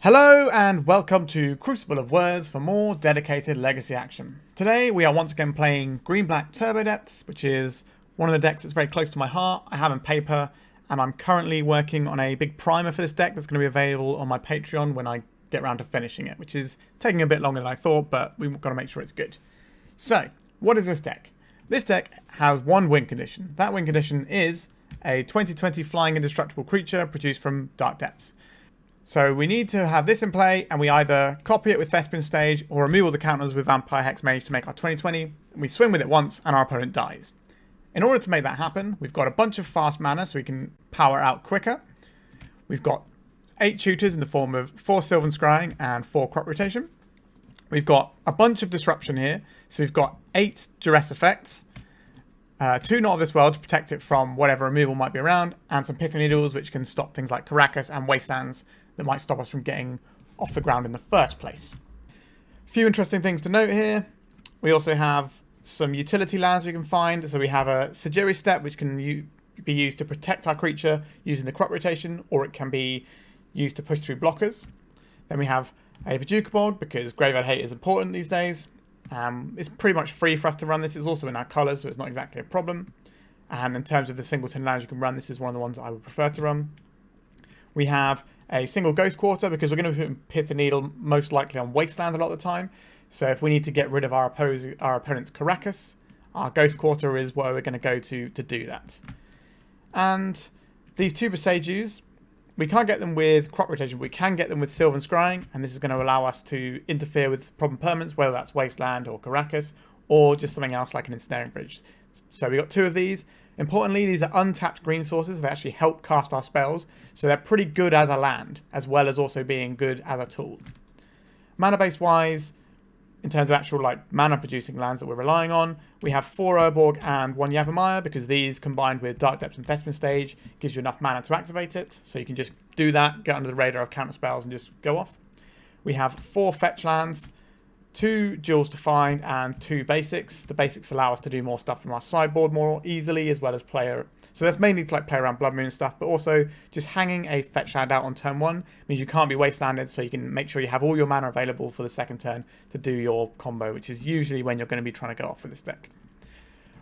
Hello and welcome to Crucible of Words for more dedicated legacy action. Today we are once again playing Green-Black Turbo Depths, which is one of the decks that's very close to my heart. I have in paper and I'm currently working on a big primer for this deck that's going to be available on my Patreon when I get around to finishing it, which is taking a bit longer than I thought, but we've got to make sure it's good. So, what is this deck? This deck has one win condition. That win condition is a 2020 flying indestructible creature produced from Dark Depths. So we need to have this in play, and we either copy it with Thespian stage or remove all the counters with Vampire Hexmage to make our 2020. We swing with it once, and our opponent dies. In order to make that happen, we've got a bunch of fast mana so we can power out quicker. We've got 8 tutors in the form of 4 Sylvan Scrying and 4 Crop Rotation. We've got a bunch of disruption here, so we've got 8 Duress effects, 2 Not of This World to protect it from whatever removal might be around, and some Pithing Needles which can stop things like Caracas and Wastelands that might stop us from getting off the ground in the first place. A few interesting things to note here. We also have some utility lands we can find. So we have a Sejiri Steppe, which can be used to protect our creature using the crop rotation, or it can be used to push through blockers. Then we have a Bojuka Bog, because Graveyard Hate is important these days. It's pretty much free for us to run this. It's also in our colours, so it's not exactly a problem. And in terms of the singleton lands you can run, this is one of the ones I would prefer to run. We have a single Ghost Quarter, because we're going to put Pithing Needle most likely on Wasteland a lot of the time. So if we need to get rid of our opponent's Caracas, our Ghost Quarter is where we're going to go to do that. And these 2 Boseijus, we can't get them with Crop Rotation, but we can get them with Sylvan Scrying, and this is going to allow us to interfere with problem permanents, whether that's Wasteland or Caracas, or just something else like an Ensnaring Bridge. So we got 2 of these. Importantly, these are untapped green sources. They actually help cast our spells, so they're pretty good as a land, as well as also being good as a tool. Mana base wise, in terms of actual mana producing lands that we're relying on, we have 4 Urborg and 1 Yavimaya, because these combined with Dark Depths and Thespian stage gives you enough mana to activate it, so you can just do that, get under the radar of counter spells and just go off. We have 4 fetch lands, 2 jewels to find, and 2 basics. The basics allow us to do more stuff from our sideboard more easily, as well as player. So that's mainly to play around Blood Moon and stuff, but also just hanging a fetch land out on turn 1 means you can't be wastelanded, so you can make sure you have all your mana available for the second turn to do your combo, which is usually when you're going to be trying to go off with this deck.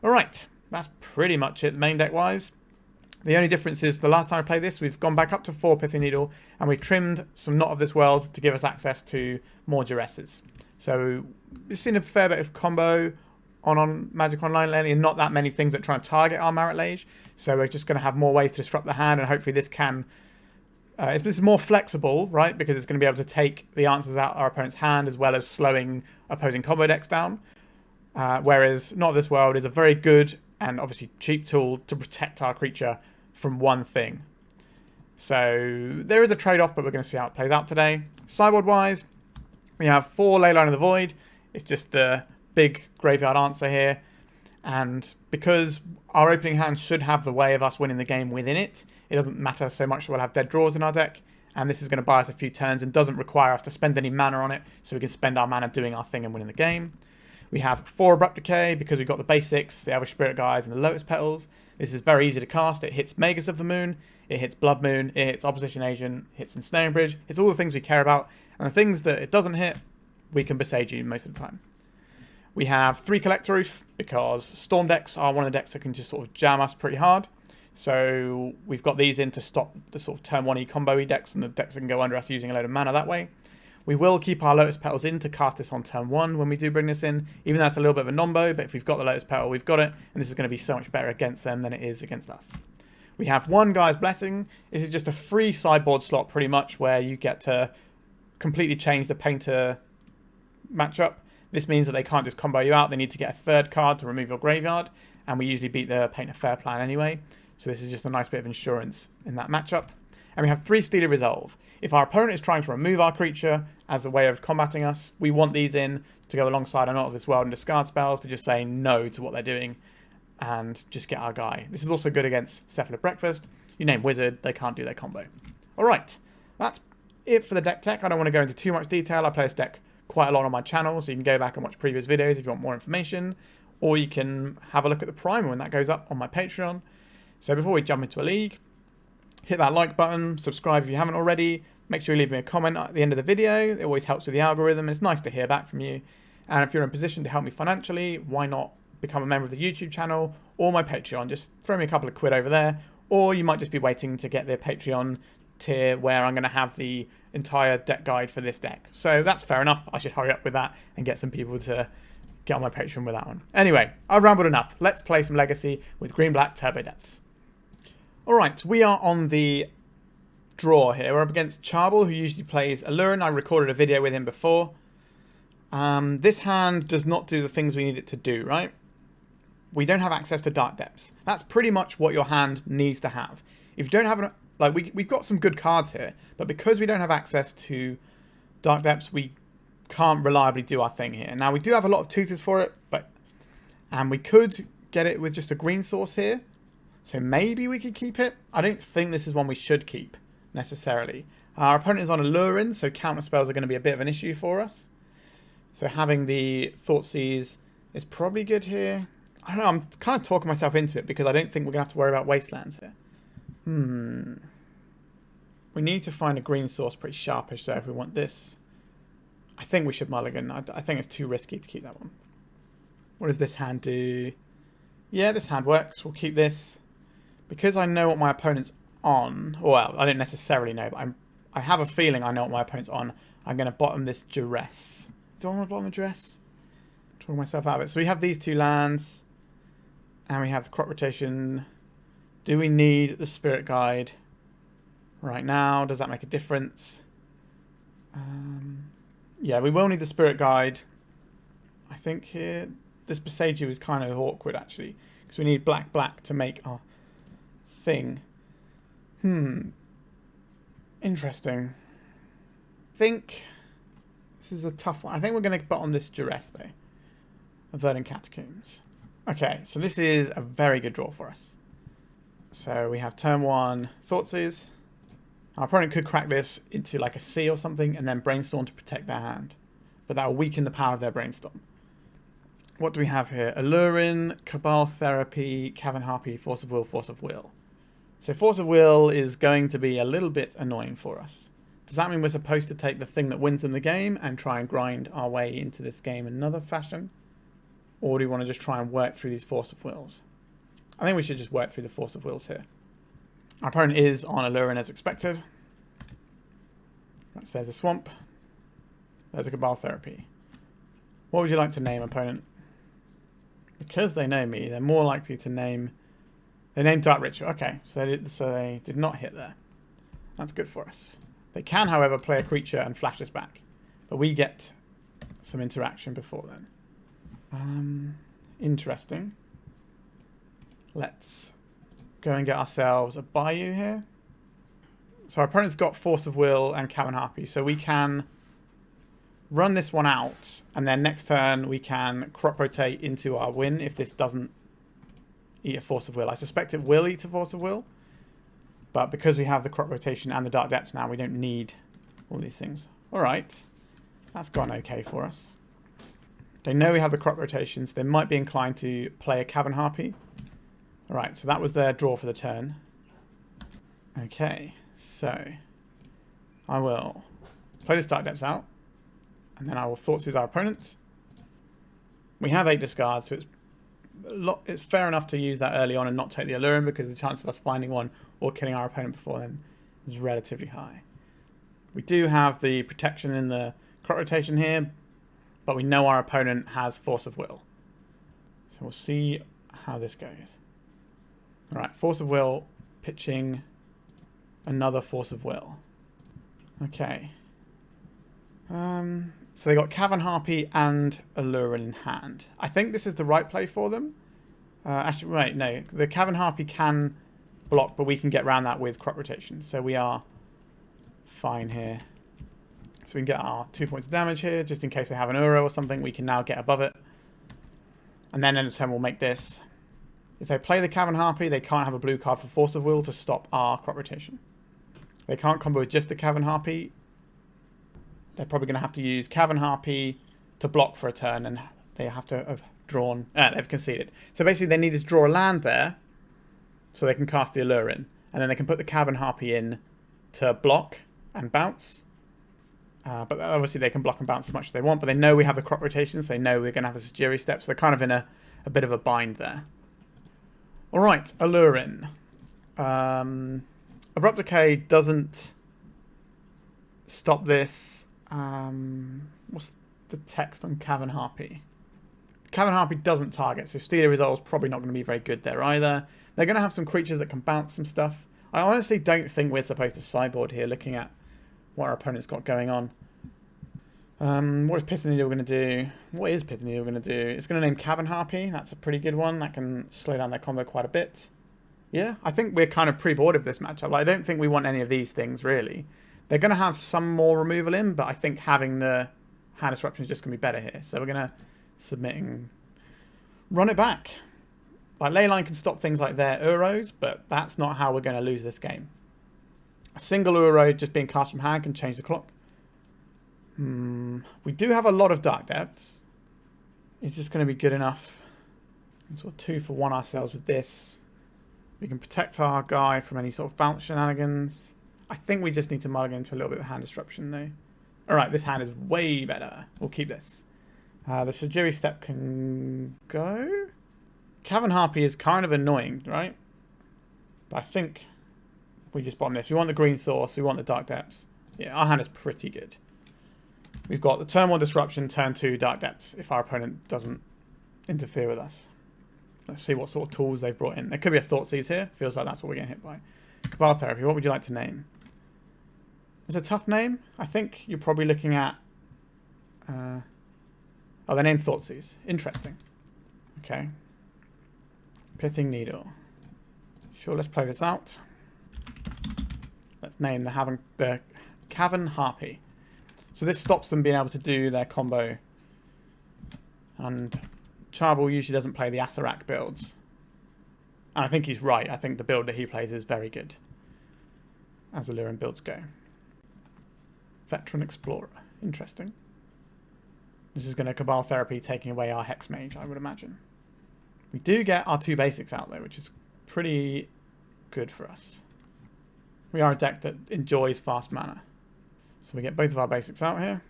Alright, that's pretty much it main deck wise. The only difference is the last time I played this, we've gone back up to 4 Pithing Needle, and we trimmed some Not of This World to give us access to more Duresses. So we've seen a fair bit of combo on Magic Online lately, and not that many things that try to target our Marit Lage. So we're just going to have more ways to disrupt the hand, and hopefully this can... it's more flexible, right? Because it's going to be able to take the answers out our opponent's hand, as well as slowing opposing combo decks down. Whereas Not of This World is a very good and obviously cheap tool to protect our creature from one thing. So there is a trade-off, but we're going to see how it plays out today. Sideboard-wise, we have 4 Leyline of the Void. It's just the big graveyard answer here. And because our opening hand should have the way of us winning the game within it, it doesn't matter so much that we'll have dead draws in our deck. And this is going to buy us a few turns and doesn't require us to spend any mana on it, so we can spend our mana doing our thing and winning the game. We have 4 Abrupt Decay, because we've got the basics, the Elvish Spirit Guides, and the Lotus Petals. This is very easy to cast. It hits Magus of the Moon, it hits Blood Moon, it hits Opposition Agent, it hits Ensnaring Bridge. It's all the things we care about. And the things that it doesn't hit, we can Boseiju most of the time. We have 3 Collector Ouphe, because Storm decks are one of the decks that can just sort of jam us pretty hard. So we've got these in to stop the sort of turn 1-y combo-y decks, and the decks that can go under us using a load of mana that way. We will keep our Lotus Petals in to cast this on turn 1 when we do bring this in, even though it's a little bit of a non-bo, but if we've got the Lotus Petal, we've got it, and this is going to be so much better against them than it is against us. We have 1 Gaia's Blessing. This is just a free sideboard slot pretty much, where you get to completely change the Painter matchup. This means that they can't just combo you out, they need to get a 3rd card to remove your graveyard, and we usually beat the Painter Fair plan anyway, so this is just a nice bit of insurance in that matchup. And we have 3 Steely Resolve. If our opponent is trying to remove our creature as a way of combating us, we want these in to go alongside our Not of This World and discard spells to just say no to what they're doing and just get our guy. This is also good against Cephalid Breakfast. You name Wizard, they can't do their combo. Alright, that's it for the deck tech. I don't want to go into too much detail. I play this deck quite a lot on my channel, so you can go back and watch previous videos if you want more information, or you can have a look at the primer when that goes up on my Patreon. So before we jump into a league, hit that like button, subscribe if you haven't already, make sure you leave me a comment at the end of the video. It always helps with the algorithm. It's nice to hear back from you. And if you're in a position to help me financially, why not become a member of the YouTube channel or my Patreon? Just throw me a couple of quid over there. Or you might just be waiting to get the Patreon tier where I'm going to have the entire deck guide for this deck. So that's fair enough. I should hurry up with that and get some people to get on my Patreon with that one. Anyway, I've rambled enough. Let's play some Legacy with Green-Black Turbo Depths. Alright, we are on the draw here. We're up against Charbel, who usually plays Allurin. I recorded a video with him before. This hand does not do the things we need it to do, right? We don't have access to Dark Depths. That's pretty much what your hand needs to have. If you don't have... Like, we've got some good cards here, but because we don't have access to Dark Depths, we can't reliably do our thing here. Now, we do have a lot of tutors for it, and we could get it with just a green source here. So maybe we could keep it. I don't think this is one we should keep, necessarily. Our opponent is on Allurin, so counter spells are going to be a bit of an issue for us. So having the Thoughtseize is probably good here. I don't know, I'm kind of talking myself into it because I don't think we're going to have to worry about Wastelands here. We need to find a green source pretty sharpish there if we want this. I think we should mulligan. I think it's too risky to keep that one. What does this hand do? Yeah, this hand works. We'll keep this. Because I know what my opponent's on, well, I don't necessarily know, but I have a feeling I know what my opponent's on. I'm going to bottom this Duress. Do I want to bottom the Duress? I'm talking myself out of it. So we have these two lands, and we have the crop rotation. Do we need the Spirit Guide right now? Does that make a difference? Yeah, we will need the Spirit Guide. I think here, this Boseiju is kind of awkward, actually, because we need black to make our thing. Interesting. I think this is a tough one. I think we're going to bottom this Duress, though. Verdant Catacombs. Okay, so this is a very good draw for us. So we have turn 1 Thoughtseize. Our opponent could crack this into like a C or something and then Brainstorm to protect their hand. But that will weaken the power of their Brainstorm. What do we have here? Allurin, Cabal Therapy, Cavern Harpy, Force of Will, Force of Will. So Force of Will is going to be a little bit annoying for us. Does that mean we're supposed to take the thing that wins them the game and try and grind our way into this game in another fashion? Or do we want to just try and work through these Force of Wills? I think we should just work through the Force of Wills here. Our opponent is on Allurin as expected. Right, so there's a Swamp. There's a Cabal Therapy. What would you like to name, opponent? Because they know me, they're more likely to name... They named Dark Ritual. Okay, so they did not hit there. That's good for us. They can, however, play a creature and flash us back. But we get some interaction before then. Interesting. Let's go and get ourselves a Bayou here. So our opponent's got Force of Will and Cavern Harpy. So we can run this one out. And then next turn we can crop rotate into our win if this doesn't eat a Force of Will. I suspect it will eat a Force of Will. But because we have the crop rotation and the Dark Depths now, we don't need all these things. Alright. That's gone okay for us. They know we have the crop rotations. They might be inclined to play a Cavern Harpy. Alright, so that was their draw for the turn. Okay, so I will play this Dark Depths out. And then I will Thoughtseize our opponent. We have 8 discards, so it's fair enough to use that early on and not take the Allurin because the chance of us finding one or killing our opponent before then is relatively high. We do have the protection in the crop rotation here, but we know our opponent has Force of Will. So we'll see how this goes. Alright, Force of Will, pitching another Force of Will. Okay. So they got Cavern Harpy and Allurin in hand. I think this is the right play for them. Actually, wait, no. The Cavern Harpy can block, but we can get around that with crop rotation. So we are fine here. So we can get our 2 points of damage here, just in case they have an Uro or something. We can now get above it. And then end of turn we'll make this. If they play the Cavern Harpy, they can't have a blue card for Force of Will to stop our crop rotation. They can't combo with just the Cavern Harpy. They're probably going to have to use Cavern Harpy to block for a turn, and they have to have drawn... they've conceded. So basically they need to draw a land there, so they can cast the Allurin, and then they can put the Cavern Harpy in to block, and bounce. But obviously they can block and bounce as much as they want, but they know we have the crop rotations. They know we're going to have a Sejiri Steppe, so they're kind of in a bit of a bind there. All right, Allurin. Abrupt Decay doesn't stop this. What's the text on Cavern Harpy? Cavern Harpy doesn't target, so Steely Resolve is probably not going to be very good there either. They're going to have some creatures that can bounce some stuff. I honestly don't think we're supposed to sideboard here, looking at what our opponent's got going on. What is Pithing Needle going to do? What is Pithing Needle going to do? It's going to name Cavern Harpy. That's a pretty good one. That can slow down their combo quite a bit. Yeah, I think we're kind of pre-board of this matchup. Like, I don't think we want any of these things, really. They're going to have some more removal in, but I think having the hand disruption is just going to be better here. So we're going to submit and run it back. Like, Leyline can stop things like their Uros, but that's not how we're going to lose this game. A single Uro just being cast from hand can change the clock. We do have a lot of Dark Depths. Is this going to be good enough? Sort of 2 for 1 ourselves with this. We can protect our guy from any sort of bounce shenanigans. I think we just need to mulligan into a little bit of hand disruption though. Alright, this hand is way better. We'll keep this. The Sejiri Steppe can go. Cavern Harpy is kind of annoying, right? But I think we just bomb this. We want the green source. We want the Dark Depths. Yeah, our hand is pretty good. We've got the turn 1 disruption, turn 2 Dark Depths if our opponent doesn't interfere with us. Let's see what sort of tools they've brought in. There could be a Thoughtseize here. Feels like that's what we're getting hit by. Cabal Therapy, what would you like to name? It's a tough name. I think you're probably looking at... oh, they named Thoughtseize. Interesting. Okay. Pithing Needle. Sure, let's play this out. Let's name the Cavern Harpy. So this stops them being able to do their combo. And Charbel usually doesn't play the Asarak builds. And I think he's right. I think the build that he plays is very good, as the Allurin builds go. Veteran Explorer. Interesting. This is going to Cabal Therapy, taking away our Hexmage, I would imagine. We do get our 2 basics out, though, which is pretty good for us. We are a deck that enjoys fast mana. So we get both of our basics out here.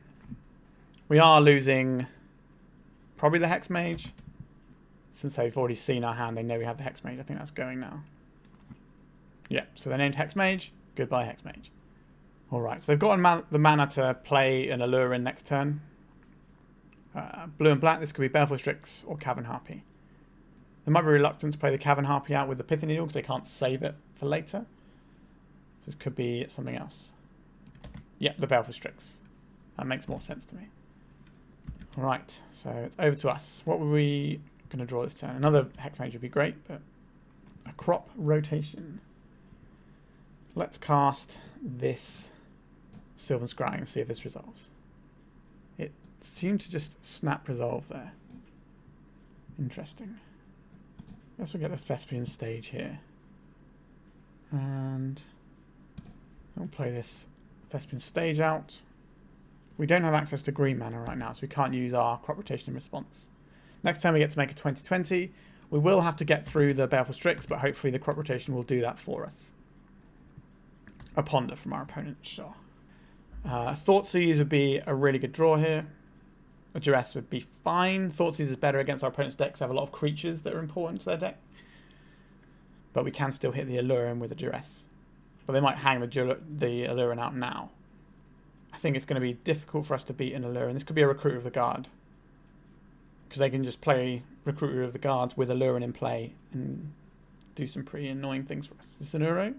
We are losing probably the Hexmage. Since they've already seen our hand, they know we have the Hexmage. I think that's going now. Yeah, so they named Hexmage. Goodbye, Hexmage. Alright, so they've got the mana to play an Allurin next turn. Blue and black, this could be Baleful Strix or Cavern Harpy. They might be reluctant to play the Cavern Harpy out with the Pithing Needle because they can't save it for later. This could be something else. Yeah, the Baleful Strix. That makes more sense to me. Alright, so it's over to us. What were we going to draw this turn? Another Hexmage would be great, but a crop rotation. Let's cast this Sylvan Scrying and see if this resolves. It seemed to just snap resolve there. Interesting. I guess we'll get the Thespian stage here. And I'll play this Thespian stage out. We don't have access to green mana right now, so we can't use our crop rotation in response. Next time we get to make a 20/20. We will have to get through the Baleful Strix, but hopefully the crop rotation will do that for us. A Ponder from our opponent, sure. Thoughtseize would be a really good draw here. A Duress would be fine. Thoughtseize is better against our opponent's decks. They have a lot of creatures that are important to their deck. But we can still hit the Allurin with a Duress. But they might hang the Allurin out now. I think it's going to be difficult for us to beat an Allurin. This could be a Recruiter of the Guard. Because they can just play Recruiter of the Guards with Allurin in play and do some pretty annoying things for us. Is this an Uro?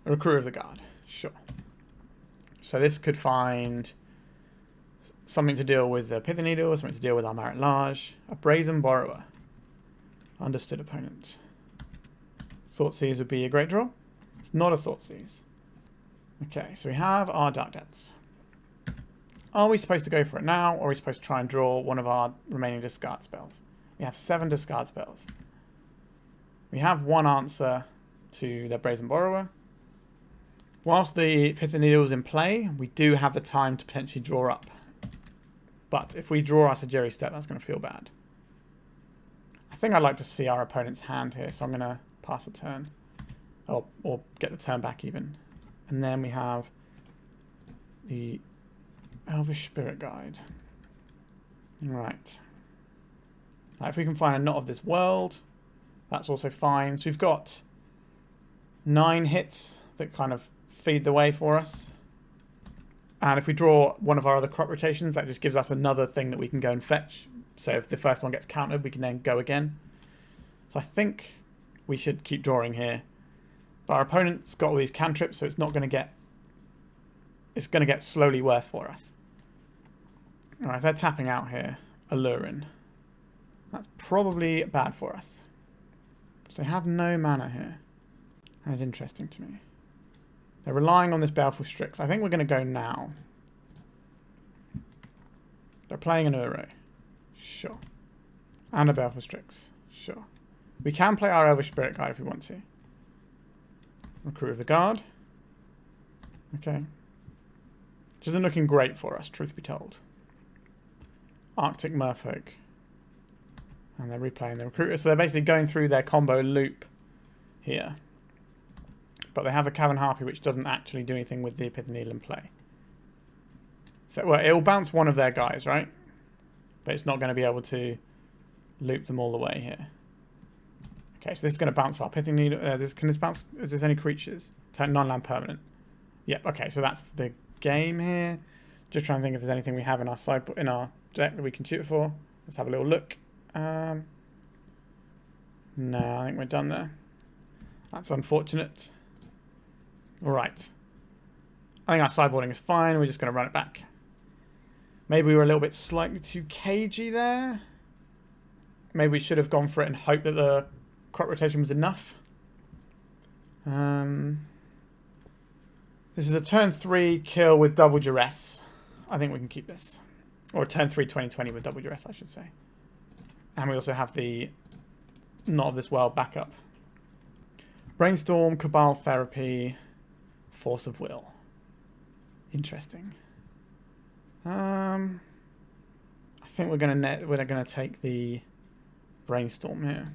A Recruiter of the Guard. Sure. So this could find something to deal with the Pithing Needle, something to deal with our Marit Lage. A Brazen Borrower. Understood, opponent. Thoughtseize would be a great draw. It's not a Thoughtseize. Okay, so we have our Dark Depths. Are we supposed to go for it now, or are we supposed to try and draw one of our remaining discard spells? We have 7 discard spells. We have one answer to the Brazen Borrower. Whilst the Pithing Needle is in play, we do have the time to potentially draw up. But if we draw our Sejiri Steppe, that's going to feel bad. I think I'd like to see our opponent's hand here, so I'm going to pass the turn. Or get the turn back even. And then we have the Elvish Spirit Guide. Right. Now, if we can find a Knot of this World, that's also fine. So we've got 9 hits that kind of feed the way for us. And if we draw one of our other crop rotations, that just gives us another thing that we can go and fetch. So if the first one gets countered, we can then go again. So I think we should keep drawing here. But our opponent's got all these cantrips, so it's not going to get... It's going to get slowly worse for us. Alright, they're tapping out here. Alluring. That's probably bad for us. So they have no mana here. That is interesting to me. They're relying on this Baleful Strix. I think we're going to go now. They're playing an Uro. Sure. And a Baleful Strix. Sure. We can play our Elvish Spirit Guide if we want to. Recruit of the Guard. Okay. Which isn't looking great for us, truth be told. Arctic Merfolk. And they're replaying the Recruiter. So they're basically going through their combo loop here. But they have a Cavern Harpy, which doesn't actually do anything with the Pithing Needle in play. So, well, it'll bounce one of their guys, right? But it's not going to be able to loop them all the way here. Okay, so this is going to bounce our Pithing Needle. Can this bounce? Is there any creatures? Non-land permanent. Yep, okay, so that's the game here. Just trying to think if there's anything we have in our deck that we can shoot it for. Let's have a little look. No, I think we're done there. That's unfortunate. Alright. I think our sideboarding is fine. We're just going to run it back. Maybe we were a little bit slightly too cagey there. Maybe we should have gone for it and hoped that the crop rotation was enough. This is a turn 3 kill with double Duress. I think we can keep this. Or turn 3 2020 with double Duress, I should say. And we also have the Knot of this World backup. Brainstorm, Cabal Therapy, Force of Will. Interesting. I think we're gonna take the Brainstorm here.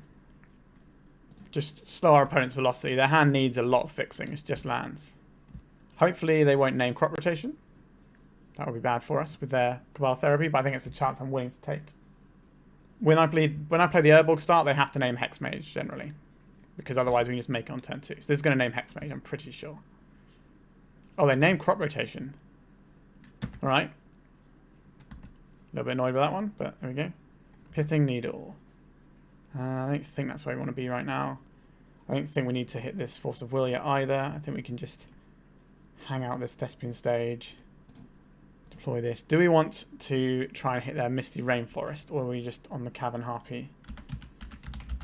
Just slow our opponent's velocity. Their hand needs a lot of fixing. It's just lands. Hopefully they won't name crop rotation. That would be bad for us with their Cabal Therapy, but I think it's a chance I'm willing to take. When I play the Urborg start, they have to name Hexmage generally. Because otherwise we can just make it on turn 2. So this is going to name Hexmage, I'm pretty sure. Oh, they named crop rotation. Alright. A little bit annoyed with that one, but there we go. Pithing Needle. I don't think that's where we want to be right now. I don't think we need to hit this Force of Will yet either. I think we can just hang out this Thespian stage. Deploy this. Do we want to try and hit their Misty Rainforest, or are we just on the Cavern Harpy?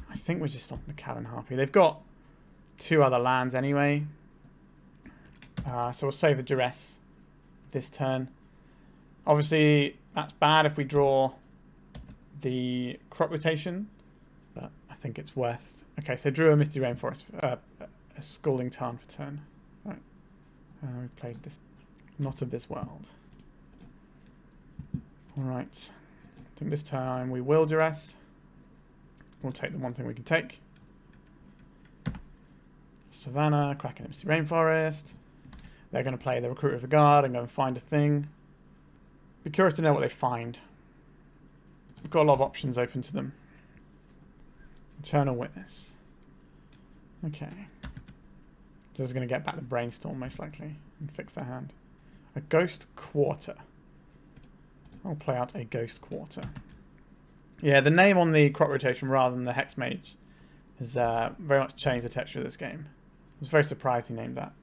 I think we're just on the Cavern Harpy. They've got 2 other lands anyway. So we'll save the Duress this turn. Obviously, that's bad if we draw the crop rotation, but I think it's worth... Okay, so drew a Misty Rainforest, a Scalding Tarn for turn. Right. We played this. Knot of this World. Alright. I think this time we will Duress. We'll take the one thing we can take. Savannah, cracking Misty Rainforest. They're going to play the Recruiter of the Guard and go and find a thing. Be curious to know what they find. We've got a lot of options open to them. Eternal Witness. Okay. Just going to get back the Brainstorm most likely and fix their hand. A Ghost Quarter. I'll play out a Ghost Quarter. Yeah, the name on the crop rotation rather than the Hexmage has very much changed the texture of this game. I was very surprised he named that.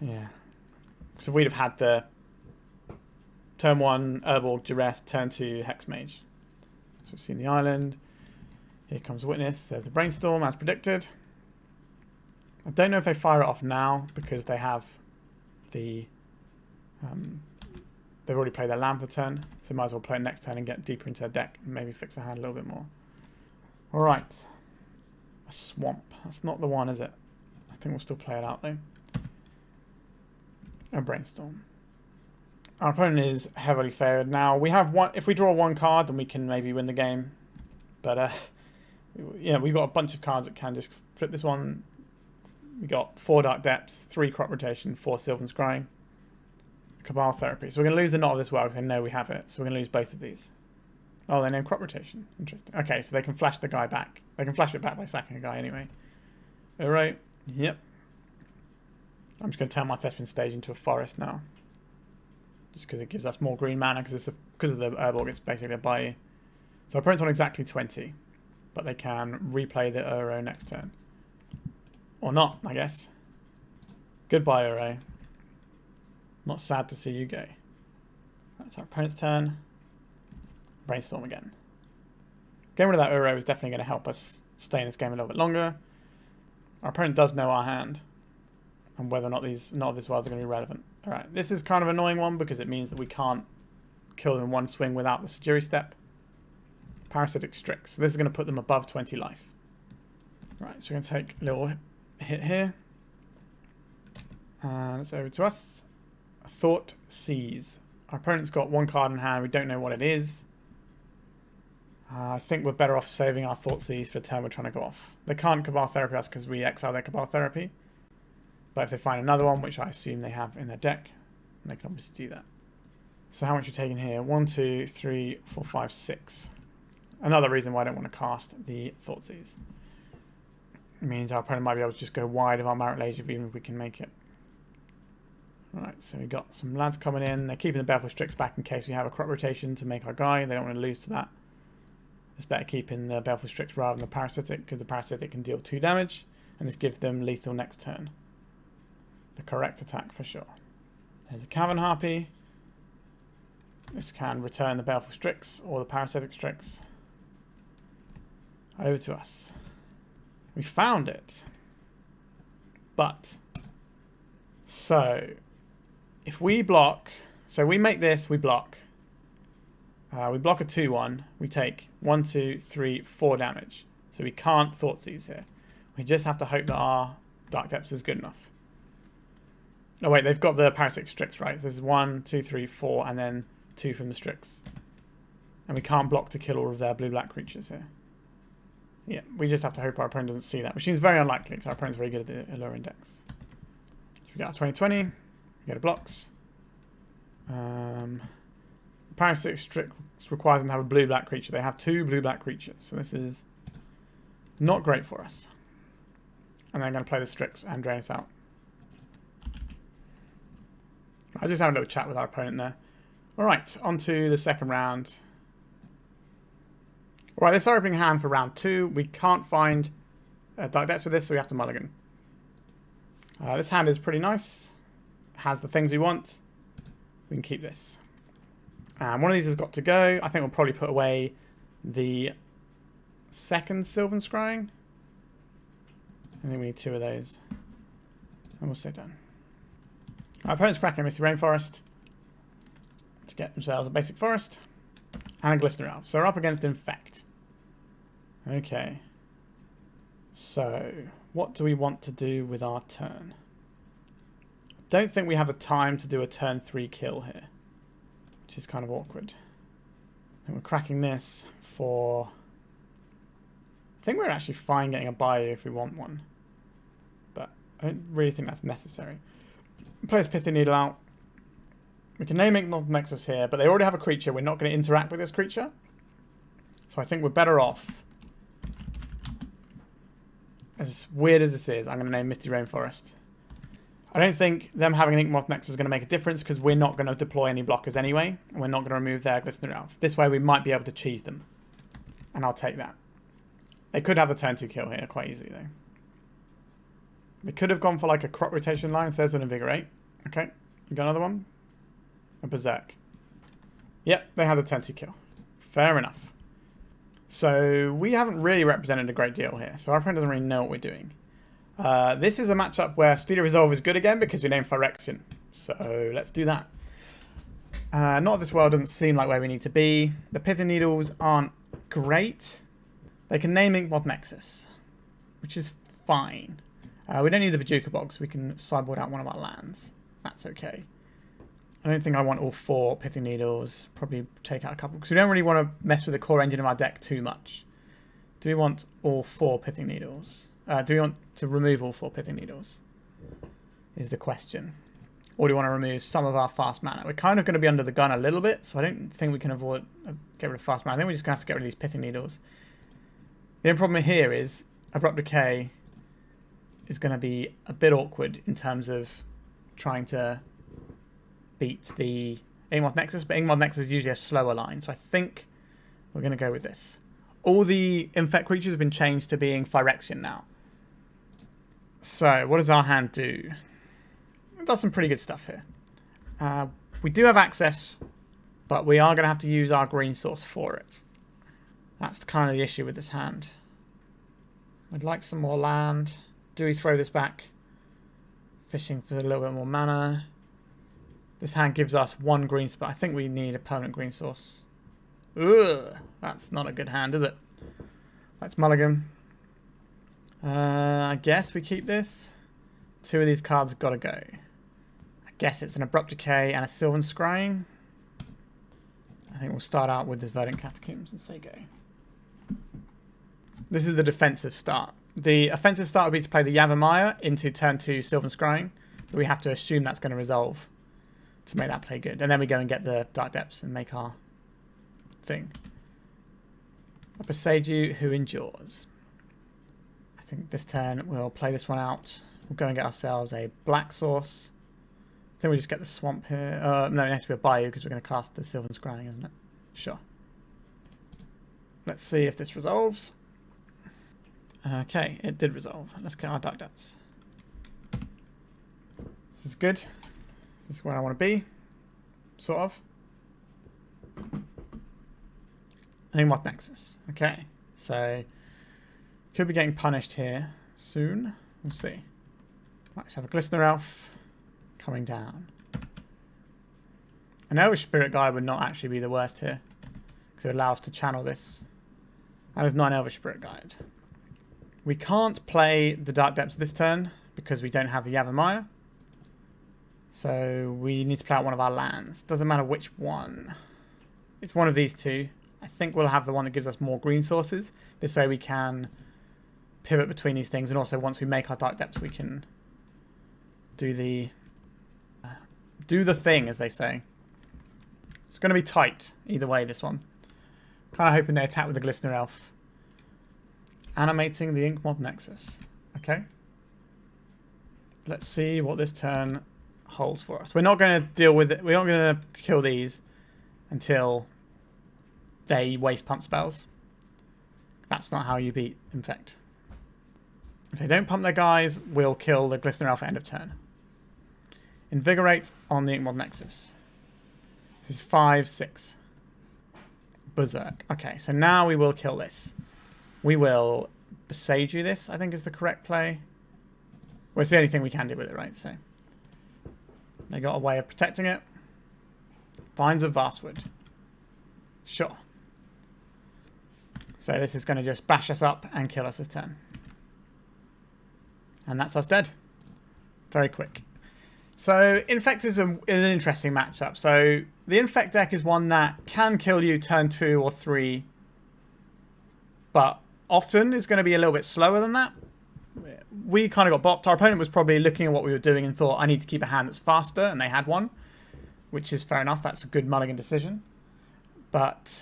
Yeah. So we'd have had the turn 1 Urborg Duress, turn 2 Hexmage. So we've seen the island. Here comes Witness. There's the Brainstorm as predicted. I don't know if they fire it off now because they have the... they've already played their land for turn, so might as well play it next turn and get deeper into their deck and maybe fix their hand a little bit more. Alright. A Swamp. That's not the one, is it? I think we'll still play it out though. A Brainstorm. Our opponent is heavily favored. Now, we have one. If we draw 1 card, then we can maybe win the game. But, yeah, we've got a bunch of cards that can just flip this one. We got 4 Dark Depths, 3 Crop Rotation, 4 Sylvan Scrying, Cabal Therapy. So we're going to lose the Knot of this well because they know we have it. So we're going to lose both of these. Oh, they name Crop Rotation. Interesting. Okay, so they can flash the guy back. They can flash it back by sacking a guy anyway. Alright. Yep. I'm just going to turn my Thespian stage into a forest now. Just because it gives us more green mana, because of the Urborg, it's basically a Bayou. So our opponent's on exactly 20. But they can replay the Uro next turn. Or not, I guess. Goodbye, Uro. Not sad to see you go. That's our opponent's turn. Brainstorm again. Getting rid of that Uro is definitely going to help us stay in this game a little bit longer. Our opponent does know our hand. And whether or not these Knot of this Wilds are going to be relevant. Alright, this is kind of an annoying one because it means that we can't kill them in one swing without the Sejiri Steppe. Parasitic Strix. So this is going to put them above 20 life. Right, so we're going to take a little hit here. And it's over to us. Thoughtseize. Our opponent's got 1 card in hand. We don't know what it is. I think we're better off saving our Thoughtseize for the turn we're trying to go off. They can't Cabal Therapy us because we exile their Cabal Therapy. But if they find another one, which I assume they have in their deck, they can obviously do that. So how much are we taking here? 1, 2, 3, 4, 5, 6. Another reason why I don't want to cast the Thoughtseize. It means our opponent might be able to just go wide of our Marit Lage even if we can make it. Alright, so we've got some lads coming in. They're keeping the Baleful Strix back in case we have a Crop Rotation to make our guy. They don't want to lose to that. It's better keeping the Baleful Strix rather than the Parasitic, because the Parasitic can deal 2 damage, and this gives them lethal next turn. The correct attack for sure. There's a Cavern Harpy. This can return the Baleful Strix or the Parasitic Strix. Over to us. We found it. But, so, if we block, so we make this, we block. We block a 2-1, we take 1, 2, 3, 4 damage. So we can't Thoughtseize here. We just have to hope that our Dark Depths is good enough. Oh wait, they've got the Parasitic Strix, right? So this is 1, 2, 3, 4, and then 2 from the Strix. And we can't block to kill all of their blue-black creatures here. Yeah, we just have to hope our opponent doesn't see that, which seems very unlikely because our opponent's very good at the Allure Index. So we got our 2020, we go to blocks. Parasitic Strix requires them to have a blue-black creature. They have 2 blue-black creatures, so this is not great for us. And they're going to play the Strix and drain us out. I just had a little chat with our opponent there. Alright, on to the second round. Alright, this is our opening hand for round 2. We can't find Dark Depths with this, so we have to mulligan. This hand is pretty nice. Has the things we want. We can keep this. One of these has got to go. I think we'll probably put away the second Sylvan Scrying. I think we need 2 of those. And we'll stay done. Our opponent's cracking Misty Rainforest to get themselves a basic forest and a Glistener Elf. So we're up against Infect. Okay. So, what do we want to do with our turn? I don't think we have the time to do a turn 3 kill here, which is kind of awkward. And we're cracking this for... I think we're actually fine getting a Bayou if we want one. But I don't really think that's necessary. Play this Pithing Needle out. We can name Yawgmoth Nexus here, but they already have a creature. We're not going to interact with this creature. So I think we're better off. As weird as this is, I'm going to name Misty Rainforest. I don't think them having an Yawgmoth Nexus is going to make a difference because we're not going to deploy any blockers anyway. And we're not going to remove their Glistener Elf. This way we might be able to cheese them. And I'll take that. They could have a turn 2 kill here quite easily though. We could have gone for like a Crop Rotation line, so there's an Invigorate. Okay, you got another one? A Berserk. Yep, they had a 10-2 kill. Fair enough. So we haven't really represented a great deal here, so our opponent doesn't really know what we're doing. This is a matchup where Steely Resolve is good again because we named Phyrexian. So let's do that. Not this world doesn't seem like where we need to be. The Pithing Needles aren't great. They can name Yawgmoth Nexus, which is fine. We don't need the Bojuka Bog, so we can sideboard out one of our lands. That's okay. I don't think I want all 4 Pithing Needles. Probably take out a couple, because we don't really want to mess with the core engine of our deck too much. Do we want all 4 Pithing Needles? Do we want to remove all 4 Pithing Needles? Is the question. Or do we want to remove some of our fast mana? We're kind of going to be under the gun a little bit, so I don't think we can get rid of fast mana. I think we're just going to have to get rid of these Pithing Needles. The only problem here is Abrupt Decay is going to be a bit awkward in terms of trying to beat the Yawgmoth Nexus, but Yawgmoth Nexus is usually a slower line, so I think we're going to go with this. All the infect creatures have been changed to being Phyrexian now. So, what does our hand do? It does some pretty good stuff here. We do have access, but we are going to have to use our green source for it. That's kind of the issue with this hand. I'd like some more land. Do we throw this back? Fishing for a little bit more mana. This hand gives us 1 green spot. I think we need a permanent green source. Ugh, that's not a good hand, is it? Let's mulligan. I guess we keep this. 2 of these cards have got to go. I guess it's an Abrupt Decay and a Sylvan Scrying. I think we'll start out with this Verdant Catacombs and say go. This is the defensive start. The offensive start would be to play the Yavimaya into turn 2 Sylvan Scrying, but we have to assume that's going to resolve to make that play good. And then we go and get the Dark Depths and make our thing. A Boseiju who endures. I think this turn we'll play this one out. We'll go and get ourselves a black source. I think we just get the swamp here. No, it has to be a Bayou because we're going to cast the Sylvan Scrying, isn't it? Sure. Let's see if this resolves. Okay, it did resolve. Let's get our Dark Depths. This is good. This is where I want to be. Sort of. Yawgmoth Nexus. Okay, so could be getting punished here soon. We'll see. Let's have a Glistener Elf coming down. An Elvish Spirit Guide would not actually be the worst here because it allows us to channel this. That is not an Elvish Spirit Guide. We can't play the Dark Depths this turn because we don't have the Yavimaya. So we need to play out one of our lands. Doesn't matter which one. It's one of these 2. I think we'll have the one that gives us more green sources. This way we can pivot between these things. And also once we make our Dark Depths, we can do the thing, as they say. It's going to be tight either way, this one. Kind of hoping they attack with the Glistener Elf. Animating the Yawgmoth Nexus. Okay. Let's see what this turn holds for us. We're not going to deal with it. We're not going to kill these until they waste pump spells. That's not how you beat Infect. If they don't pump their guys, we'll kill the Glistener Elf at end of turn. Invigorate on the Yawgmoth Nexus. This is 5/6. Berserk. Okay, so now we will kill this. We will Boseiju this, I think is the correct play. Well, it's the only thing we can do with it, right? So they got a way of protecting it. Vines of Vastwood. Sure. So this is going to just bash us up and kill us this turn. And that's us dead. Very quick. So Infect is an interesting matchup. So the Infect deck is one that can kill you turn 2 or 3. But often is going to be a little bit slower than that. We kind of got bopped. Our opponent was probably looking at what we were doing and thought, I need to keep a hand that's faster. And they had one. Which is fair enough. That's a good mulligan decision. But,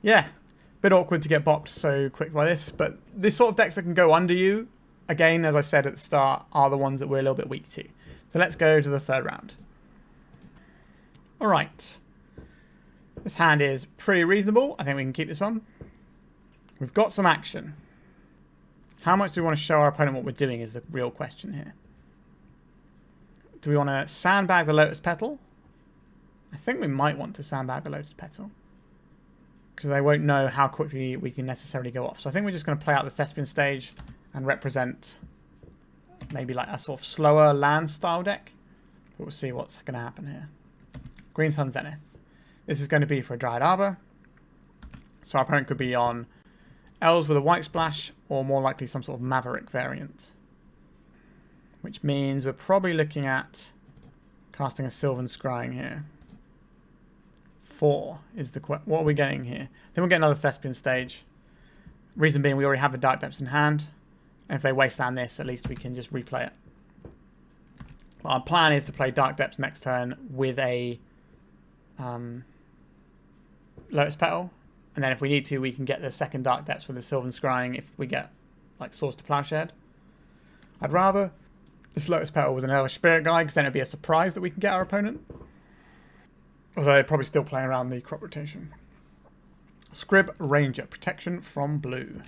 yeah. Bit awkward to get bopped so quick by this. But this sort of decks that can go under you, again, as I said at the start, are the ones that we're a little bit weak to. So let's go to the 3rd round. Alright. This hand is pretty reasonable. I think we can keep this one. We've got some action. How much do we want to show our opponent what we're doing is the real question here. Do we want to sandbag the Lotus Petal? I think we might want to sandbag the Lotus Petal. Because they won't know how quickly we can necessarily go off. So I think we're just going to play out the Thespian stage and represent maybe like a sort of slower land style deck. But we'll see what's going to happen here. Green Sun Zenith. This is going to be for a Dryad Arbor. So our opponent could be on Elves with a white splash, or more likely some sort of Maverick variant. Which means we're probably looking at casting a Sylvan Scrying here. 4 is the what are we getting here? Then we'll get another Thespian stage. Reason being we already have a Dark Depths in hand. And if they wasteland this, at least we can just replay it. Well, our plan is to play Dark Depths next turn with a Lotus Petal. And then if we need to, we can get the second Dark Depths with the Sylvan Scrying if we get like Swords to Plowshare. I'd rather this Lotus Petal was an Elvish Spirit Guide, because then it'd be a surprise that we can get our opponent. Although they're probably still playing around the crop rotation. Scrib Ranger, protection from blue.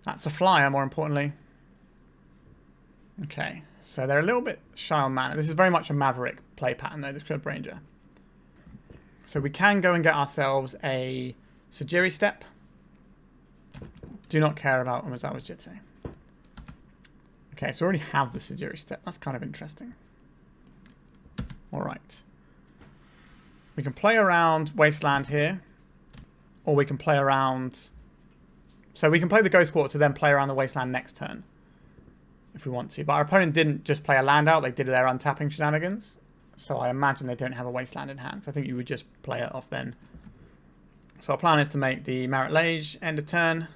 That's a flyer, more importantly. Okay, so they're a little bit shy on mana. This is very much a Maverick play pattern, though, the Scrib Ranger. So we can go and get ourselves a Sejiri Steppe. Do not care about Umezawa's Jitte. Okay, so we already have the Sejiri Steppe. That's kind of interesting. Alright. We can play around Wasteland here. Or we can play around... So we can play the Ghost Quarter to then play around the Wasteland next turn. If we want to. But our opponent didn't just play a land out. They did their untapping shenanigans. So I imagine they don't have a Wasteland in hand. So I think you would just play it off then. So our plan is to make the Marit Lage end of turn.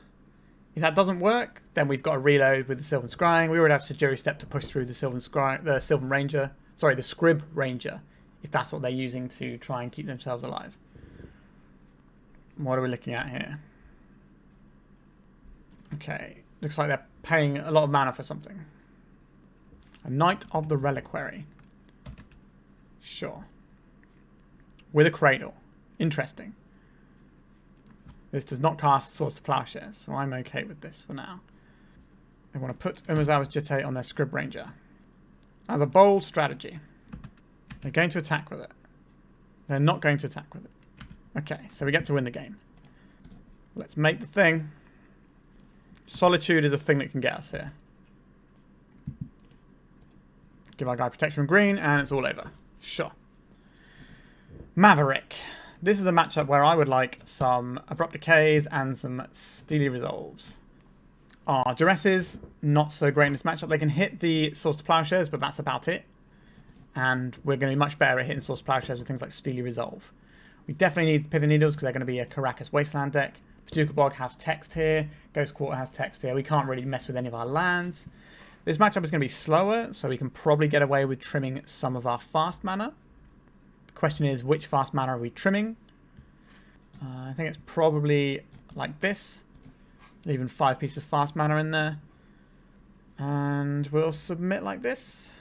If that doesn't work, then we've got to reload with the Sylvan Scrying. We already have Sejiri Steppe to push through the Sylvan Ranger. Sorry, the Scrib Ranger. If that's what they're using to try and keep themselves alive. What are we looking at here? Okay, looks like they're paying a lot of mana for something. A Knight of the Reliquary. Sure. With a Cradle. Interesting. This does not cast Swords to Plowshares, so I'm okay with this for now. They want to put Umezawa's Jitte on their Scrib Ranger. As a bold strategy. They're going to attack with it. They're not going to attack with it. Okay, so we get to win the game. Let's make the thing. Solitude is a thing that can get us here. Give our guy protection from green, and it's all over. Sure. Maverick. This is a matchup where I would like some Abrupt Decays and some Steely Resolves. Our Duresses, not so great in this matchup. They can hit the Swords to Plowshares, but that's about it. And we're going to be much better at hitting Swords to Plowshares with things like Steely Resolve. We definitely need Pithing Needles because they're going to be a Karakas Wasteland deck. Bojuka Bog has text here. Ghost Quarter has text here. We can't really mess with any of our lands. This matchup is going to be slower, so we can probably get away with trimming some of our fast mana. The question is, which fast mana are we trimming? I think it's probably like this. Leaving 5 pieces of fast mana in there. And we'll submit like this.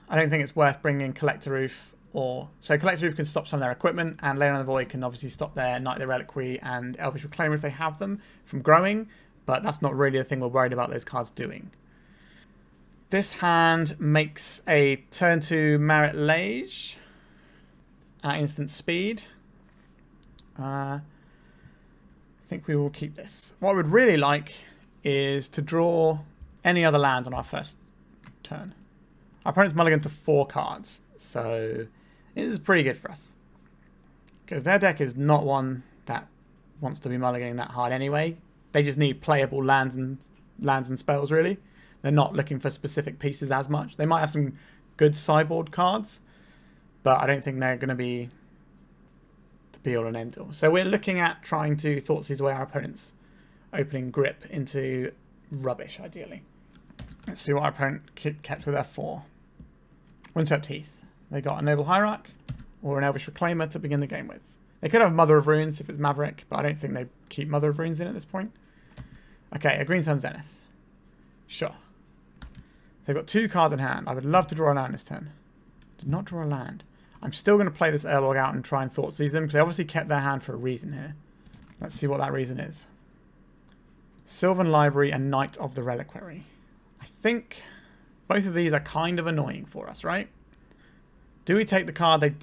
I don't think it's worth bringing Collector Ouphe so Collector Ouphe can stop some of their equipment, and Leyline on the Void can obviously stop their Knight of the Reliquary and Elvish Reclaimer if they have them from growing, but that's not really the thing we're worried about those cards doing. This hand makes a turn to Marit Lage at instant speed. I think we will keep this. What I would really like is to draw any other land on our first turn. Our opponent's mulligan to 4 cards, so this is pretty good for us. Because their deck is not one that wants to be mulliganing that hard anyway. They just need playable lands and spells, really. They're not looking for specific pieces as much. They might have some good sideboard cards, but I don't think they're going to be the be all and end all. So we're looking at trying to Thoughtseize away our opponent's opening grip into rubbish, ideally. Let's see what our opponent kept with their 4. Windswept Heath. They got a Noble Hierarch or an Elvish Reclaimer to begin the game with. They could have Mother of Runes if it's Maverick, but I don't think they keep Mother of Runes in at this point. Okay, a Green Sun Zenith. Sure. They've got 2 cards in hand. I would love to draw a land this turn. Did not draw a land. I'm still going to play this Urborg out and try and Thoughtseize them, because they obviously kept their hand for a reason here. Let's see what that reason is. Sylvan Library and Knight of the Reliquary. I think both of these are kind of annoying for us, right? Do we take the card they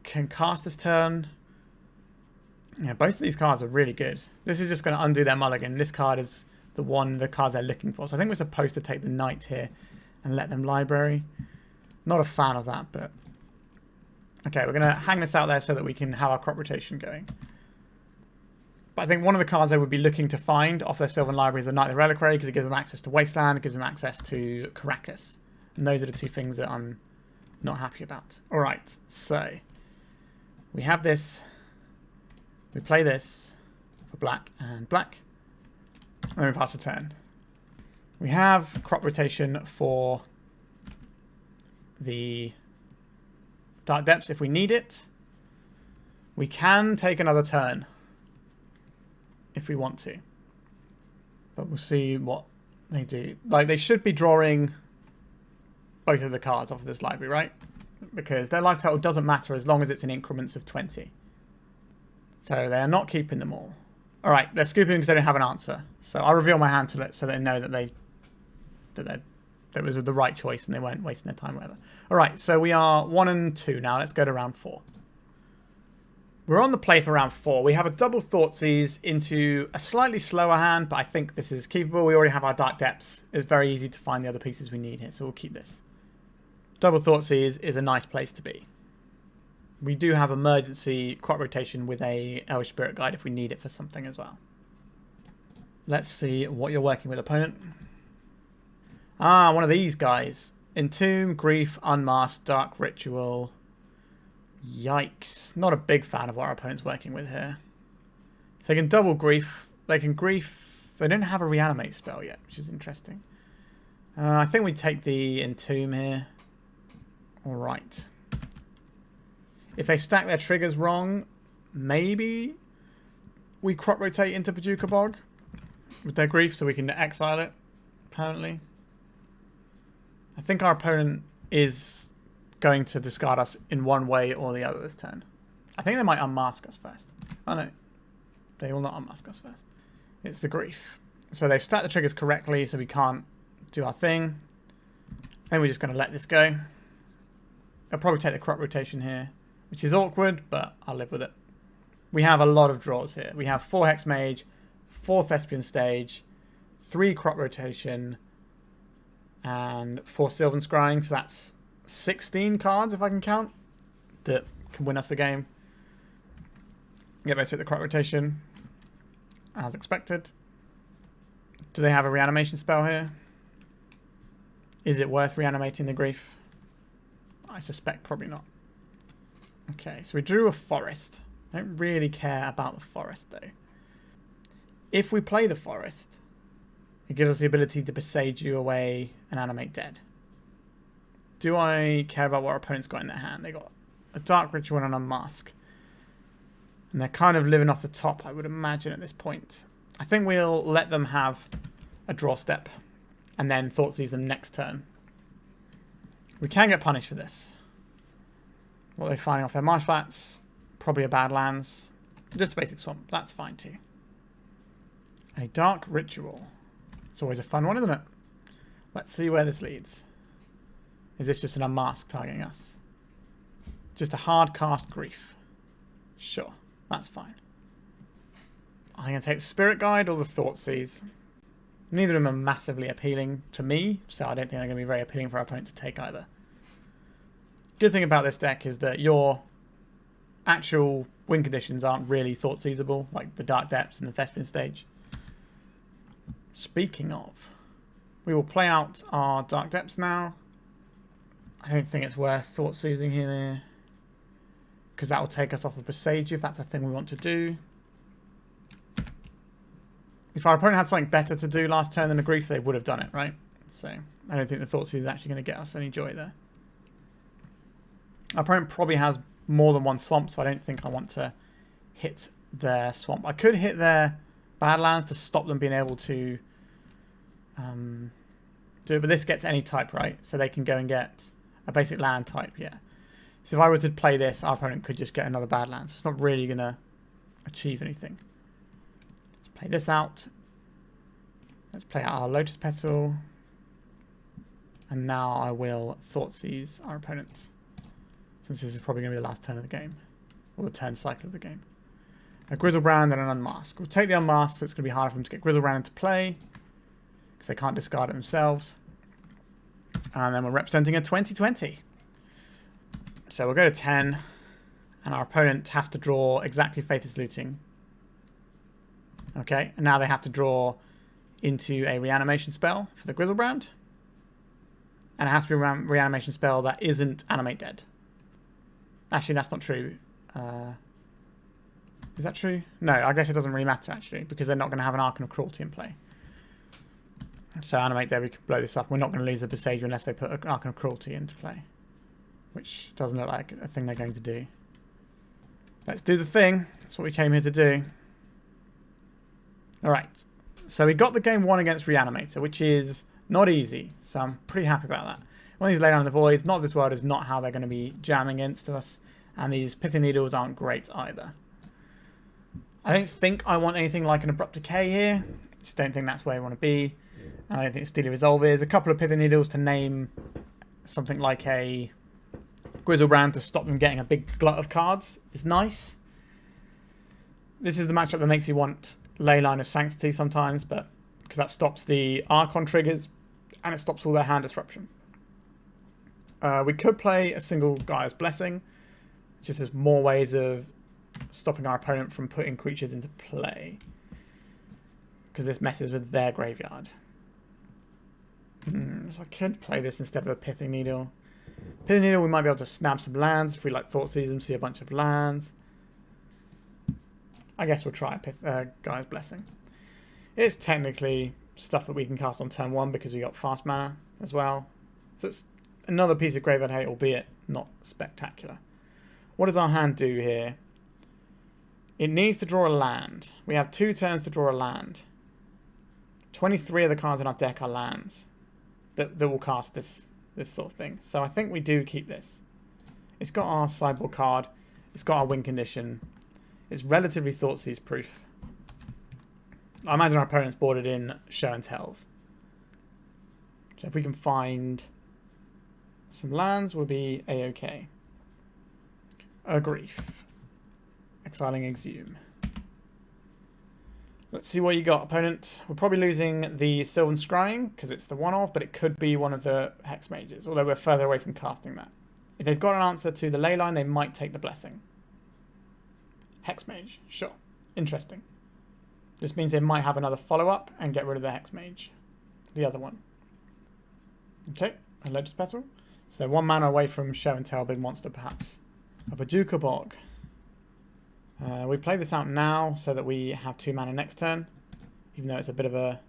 can cast this turn? Yeah, both of these cards are really good. This is just going to undo their mulligan. This card is the cards they're looking for. So I think we're supposed to take the Knight here and let them library. Not a fan of that, but... Okay, we're going to hang this out there so that we can have our crop rotation going. But I think one of the cards they would be looking to find off their Sylvan Library is the Knight of the Reliquary, because it gives them access to Wasteland, it gives them access to Karakas. And those are the 2 things that I'm not happy about. Alright, so we have this. We play this for black and black. And then we pass the turn. We have crop rotation for the Dark Depths if we need it. We can take another turn if we want to. But we'll see what they do. Like, they should be drawing both of the cards off of this library, right? Because their life total doesn't matter as long as it's in increments of 20. So they are not keeping them all. Alright, they're scooping because they don't have an answer. So I'll reveal my hand to it so they know that that was the right choice and they weren't wasting their time or whatever. Alright, so we are 1 and 2 now. Let's go to round 4. We're on the play for round 4. We have a double Thoughtseize into a slightly slower hand, but I think this is keepable. We already have our Dark Depths. It's very easy to find the other pieces we need here, so we'll keep this. Double Thoughtseize is a nice place to be. We do have emergency crop rotation with a Elvish Spirit Guide if we need it for something as well. Let's see what you're working with, opponent. Ah, one of these guys. Entomb, Grief, Unmasked, Dark Ritual. Yikes. Not a big fan of what our opponent's working with here. So they can double Grief. They can Grief. They don't have a Reanimate spell yet, which is interesting. I think we take the Entomb here. Alright. If they stack their triggers wrong, maybe we crop rotate into Bojuka Bog with their Grief so we can exile it, apparently. I think our opponent is going to discard us in one way or the other this turn. I think they might unmask us first. Oh no, they will not unmask us first. It's the Grief. So they've stacked the triggers correctly so we can't do our thing. And we're just going to let this go. They'll probably take the crop rotation here, which is awkward, but I'll live with it. We have a lot of draws here. We have 4 Hexmage, 4 Thespian Stage, 3 crop rotation, and 4 Sylvan Scrying. So that's 16 cards, if I can count, that can win us the game. Get ready to take the crop rotation, as expected. Do they have a reanimation spell here? Is it worth reanimating the Grief? I suspect probably not. Okay, so we drew a forest. I don't really care about the forest, though. If we play the forest, it gives us the ability to Boseiju away and animate dead. Do I care about what our opponent's got in their hand? They got a Dark Ritual and an Unmask. And they're kind of living off the top, I would imagine, at this point. I think we'll let them have a draw step and then Thoughtseize them next turn. We can get punished for this. What are they finding off their marsh flats? Probably a Badlands. Just a basic swamp. That's fine too. A Dark Ritual. It's always a fun one, isn't it? Let's see where this leads. Is this just an Unmask targeting us? Just a hard cast Grief. Sure, that's fine. I'm going to take the Spirit Guide or the Thoughtseize. Neither of them are massively appealing to me, so I don't think they're going to be very appealing for our opponent to take either. Good thing about this deck is that your actual win conditions aren't really Thoughtseizable, like the Dark Depths and the Thespian Stage. Speaking of, we will play out our Dark Depths now. I don't think it's worth Thoughtseizing here, because that will take us off of Boseiju if that's a thing we want to do. If our opponent had something better to do last turn than a Grief, they would have done it, right? So I don't think the Thoughtseize is actually going to get us any joy there. Our opponent probably has more than one swamp, so I don't think I want to hit their swamp. I could hit their Badlands to stop them being able to do it, but this gets any type, right? So they can go and get a basic land type, yeah. So if I were to play this, our opponent could just get another Badlands. So it's not really going to achieve anything. Let's play this out. Let's play out our Lotus Petal. And now I will Thoughtseize our opponent, since this is probably going to be the last turn of the game. Or the turn cycle of the game. A Grizzlebrand and an Unmask. We'll take the Unmask, so it's going to be hard for them to get Grizzlebrand into play, because they can't discard it themselves. And then we're representing a 2020. So we'll go to 10, and our opponent has to draw exactly Faithless Looting. Okay, and now they have to draw into a reanimation spell for the Grizzlebrand. And it has to be a reanimation spell that isn't Animate Dead. Actually, that's not true. Is that true? No, I guess it doesn't really matter, actually, because they're not going to have an Archon of Cruelty in play. So Animate Dead, we can blow this up. We're not going to lose the Boseiju unless they put an Archon of Cruelty into play. Which doesn't look like a thing they're going to do. Let's do the thing. That's what we came here to do. Alright. So we got the game 1 against Reanimator, which is not easy. So I'm pretty happy about that. One of these Leyline in the Voids, not this world, is not how they're going to be jamming against us. And these Pithing Needles aren't great either. I don't think I want anything like an Abrupt Decay here. Just don't think that's where I want to be. And I don't think Steely Resolve is. A couple of Pithing Needles to name something like a Grizzlebrand to stop them getting a big glut of cards is nice. This is the matchup that makes you want Leyline of Sanctity sometimes, but because that stops the Archon triggers and it stops all their hand disruption. We could play a single Gaea's Blessing, just as more ways of stopping our opponent from putting creatures into play, because this messes with their graveyard. So I could play this instead of a Pithing Needle. Pithing Needle, we might be able to snap some lands if we like Thoughtseize them, see a bunch of lands. I guess we'll try Gaea's Blessing. It's technically stuff that we can cast on turn 1 because we got fast mana as well. So it's another piece of graveyard hate, albeit not spectacular. What does our hand do here? It needs to draw a land. We have 2 turns to draw a land. 23 of the cards in our deck are lands that will cast this sort of thing. So I think we do keep this. It's got our sideboard card. It's got our win condition. It's relatively Thoughtseize proof. I imagine our opponent's boarded in Show and Tells. So if we can find some lands, we'll be a-okay. A Grief. Exiling Exhume. Let's see what you got, opponent. We're probably losing the Sylvan Scrying because it's the one-off, but it could be one of the Hexmages, although we're further away from casting that. If they've got an answer to the Leyline, they might take the Blessing. Hexmage, sure. Interesting. This means they might have another follow-up and get rid of the Hexmage. The other one. Okay, a Lotus Petal. So 1 mana away from Show and Tell, big monster perhaps. A Bojuka Bog. We play this out now so that we have 2 mana next turn, even though it's a bit of a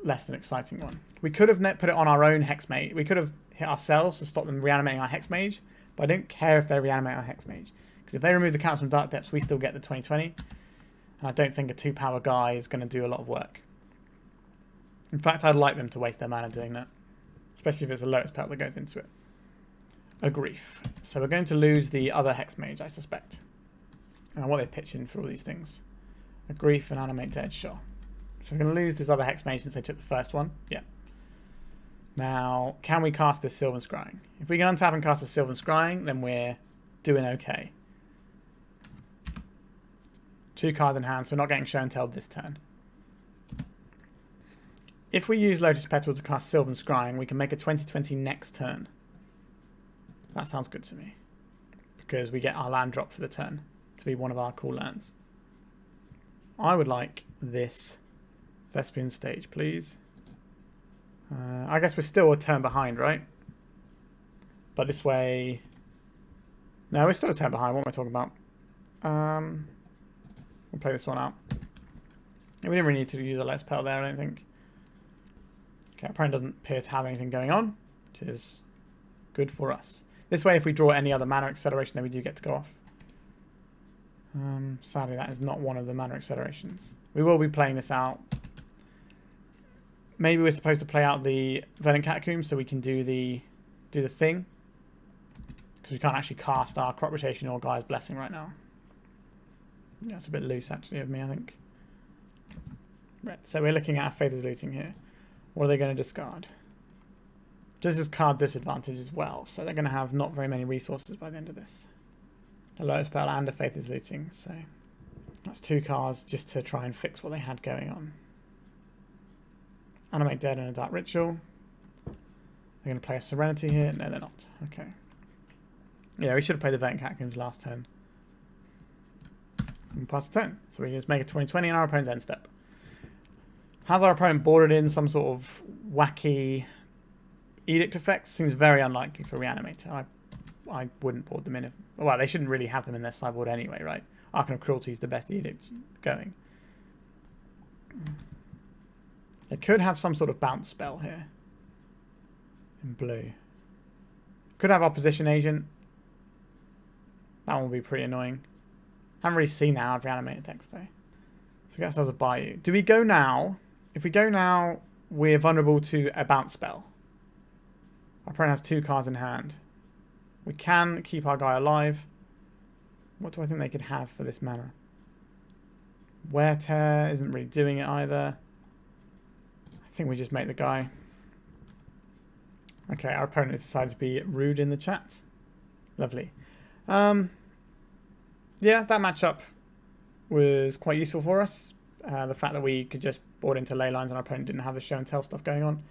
less than exciting one. We could have put it on our own Hexmage. We could have hit ourselves to stop them reanimating our Hexmage, but I don't care if they reanimate our Hexmage. Because if they remove the counters from Dark Depths, we still get the 20/20. And I don't think a 2-power guy is going to do a lot of work. In fact, I'd like them to waste their mana doing that, especially if it's a Lotus Petal that goes into it. A Grief. So we're going to lose the other Hexmage, I suspect. And what they pitch in for all these things. A Grief and Animate Dead, sure. So we're going to lose this other Hexmage since they took the first one. Yeah. Now, can we cast this Sylvan Scrying? If we can untap and cast a Sylvan Scrying, then we're doing okay. 2 cards in hand, so we're not getting Show and Tell this turn. If we use Lotus Petal to cast Sylvan Scrying, we can make a 20/20 next turn. That sounds good to me. Because we get our land drop for the turn to be one of our cool lands. I would like this Thespian stage, please. I guess we're still a turn behind, right? But this way... No, we're still a turn behind. What am I talking about? We'll play this one out. We didn't really need to use a Lotus Petal there, I don't think. Okay, our opponent doesn't appear to have anything going on, which is good for us. This way, if we draw any other mana acceleration, then we do get to go off. Sadly, that is not one of the mana accelerations. We will be playing this out. Maybe we're supposed to play out the Verdant Catacombs so we can do the thing. Because we can't actually cast our Crop Rotation or Gaea's Blessing right now. Yeah, it's a bit loose actually of me, I think. Right, so we're looking at Faithless Looting here. What are they going to discard? This is card disadvantage as well, so they're going to have not very many resources by the end of this. A Lotus Petal and a Faithless Looting, so that's 2 cards just to try and fix what they had going on. Animate Dead and a Dark Ritual. They're going to play a Serenity here. No, they're not. Okay. Yeah, we should have played the Verdant Catacombs last turn. And pass the turn. So we just make a 20/20 on our opponent's end step. Has our opponent boarded in some sort of wacky edict effect? Seems very unlikely for Reanimator. I wouldn't board them in if... Well, they shouldn't really have them in their sideboard anyway, right? Archon of Cruelty is the best edict going. They could have some sort of bounce spell here. In blue. Could have opposition agent. That one will be pretty annoying. Haven't really seen that out of reanimated decks though. So we get ourselves a Bayou. Do we go now? If we go now, we're vulnerable to a bounce spell. Our opponent has 2 cards in hand. We can keep our guy alive. What do I think they could have for this mana? Wear Tear isn't really doing it either. I think we just make the guy. Okay, our opponent has decided to be rude in the chat. Lovely. Yeah, that matchup was quite useful for us. The fact that we could just board into Leylines and our opponent didn't have the show and tell stuff going on.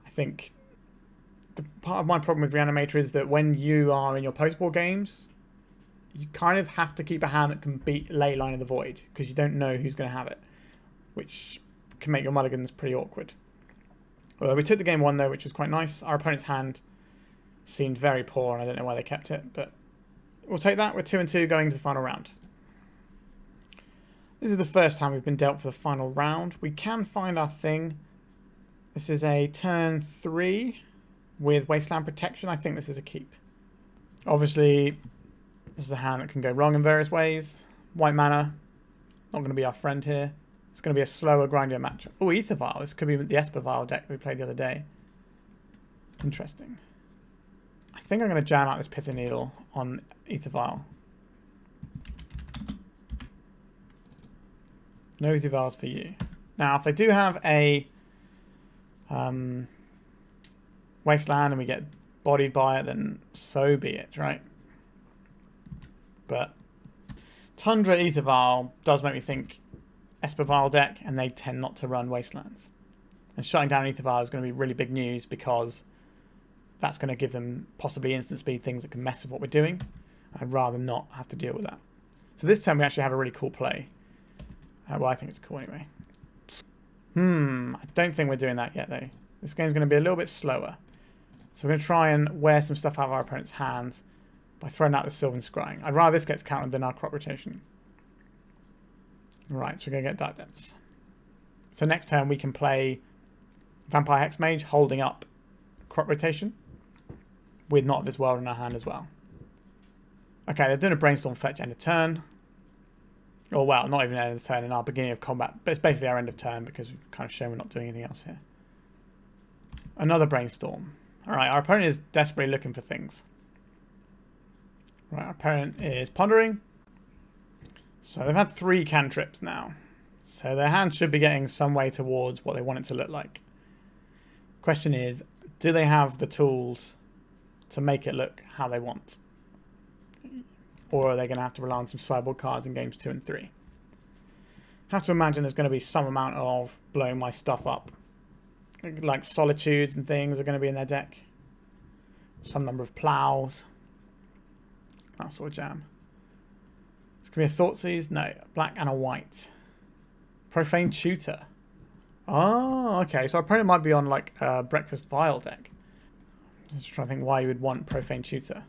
I think the part of my problem with Reanimator is that when you are in your post-board games, you kind of have to keep a hand that can beat Leyline of the Void because you don't know who's going to have it, which can make your mulligans pretty awkward. Well, we took the game 1 though, which was quite nice. Our opponent's hand seemed very poor and I don't know why they kept it, but we'll take that. We're 2-2 going to the final round. This is the first time we've been dealt for the final round. We can find our thing. This is a turn 3 with Wasteland Protection. I think this is a keep. Obviously, this is a hand that can go wrong in various ways. White mana, not going to be our friend here. It's going to be a slower, grindier matchup. Oh, Aether Vial. This could be the Esper Vial deck we played the other day. Interesting. I think I'm going to jam out this Pithing Needle on Aether Vial. No Aether Vials for you. Now, if they do have a Wasteland and we get bodied by it, then so be it, right? But Tundra Aether Vial does make me think Esper Vial deck, and they tend not to run Wastelands. And shutting down Aether Vial is going to be really big news because that's going to give them possibly instant speed things that can mess with what we're doing. I'd rather not have to deal with that. So this turn we actually have a really cool play. Well, I think it's cool anyway. I don't think we're doing that yet though. This game's going to be a little bit slower. So we're going to try and wear some stuff out of our opponent's hands by throwing out the Sylvan Scrying. I'd rather this gets countered than our crop rotation. Right, so we're going to get Dark Depths. So next turn we can play Vampire Hexmage holding up crop rotation with Not of This World in our hand as well. Okay, they're doing a Brainstorm fetch end of turn. Or well, not even end of turn, in our beginning of combat. But it's basically our end of turn because we've kind of shown we're not doing anything else here. Another Brainstorm. Alright, our opponent is desperately looking for things. Right, our opponent is pondering. So they've had 3 cantrips now. So their hand should be getting some way towards what they want it to look like. Question is, do they have the tools to make it look how they want? Or are they going to have to rely on some sideboard cards in games 2 and 3? Have to imagine there's going to be some amount of blowing my stuff up. Like Solitudes and things are going to be in their deck. Some number of plows. That sort of jam. It's going to be a Thoughtseized? No, a black and a white. Profane Tutor. Oh, okay. So our opponent might be on like a Breakfast Vial deck. Just trying to think why you would want Profane Tutor.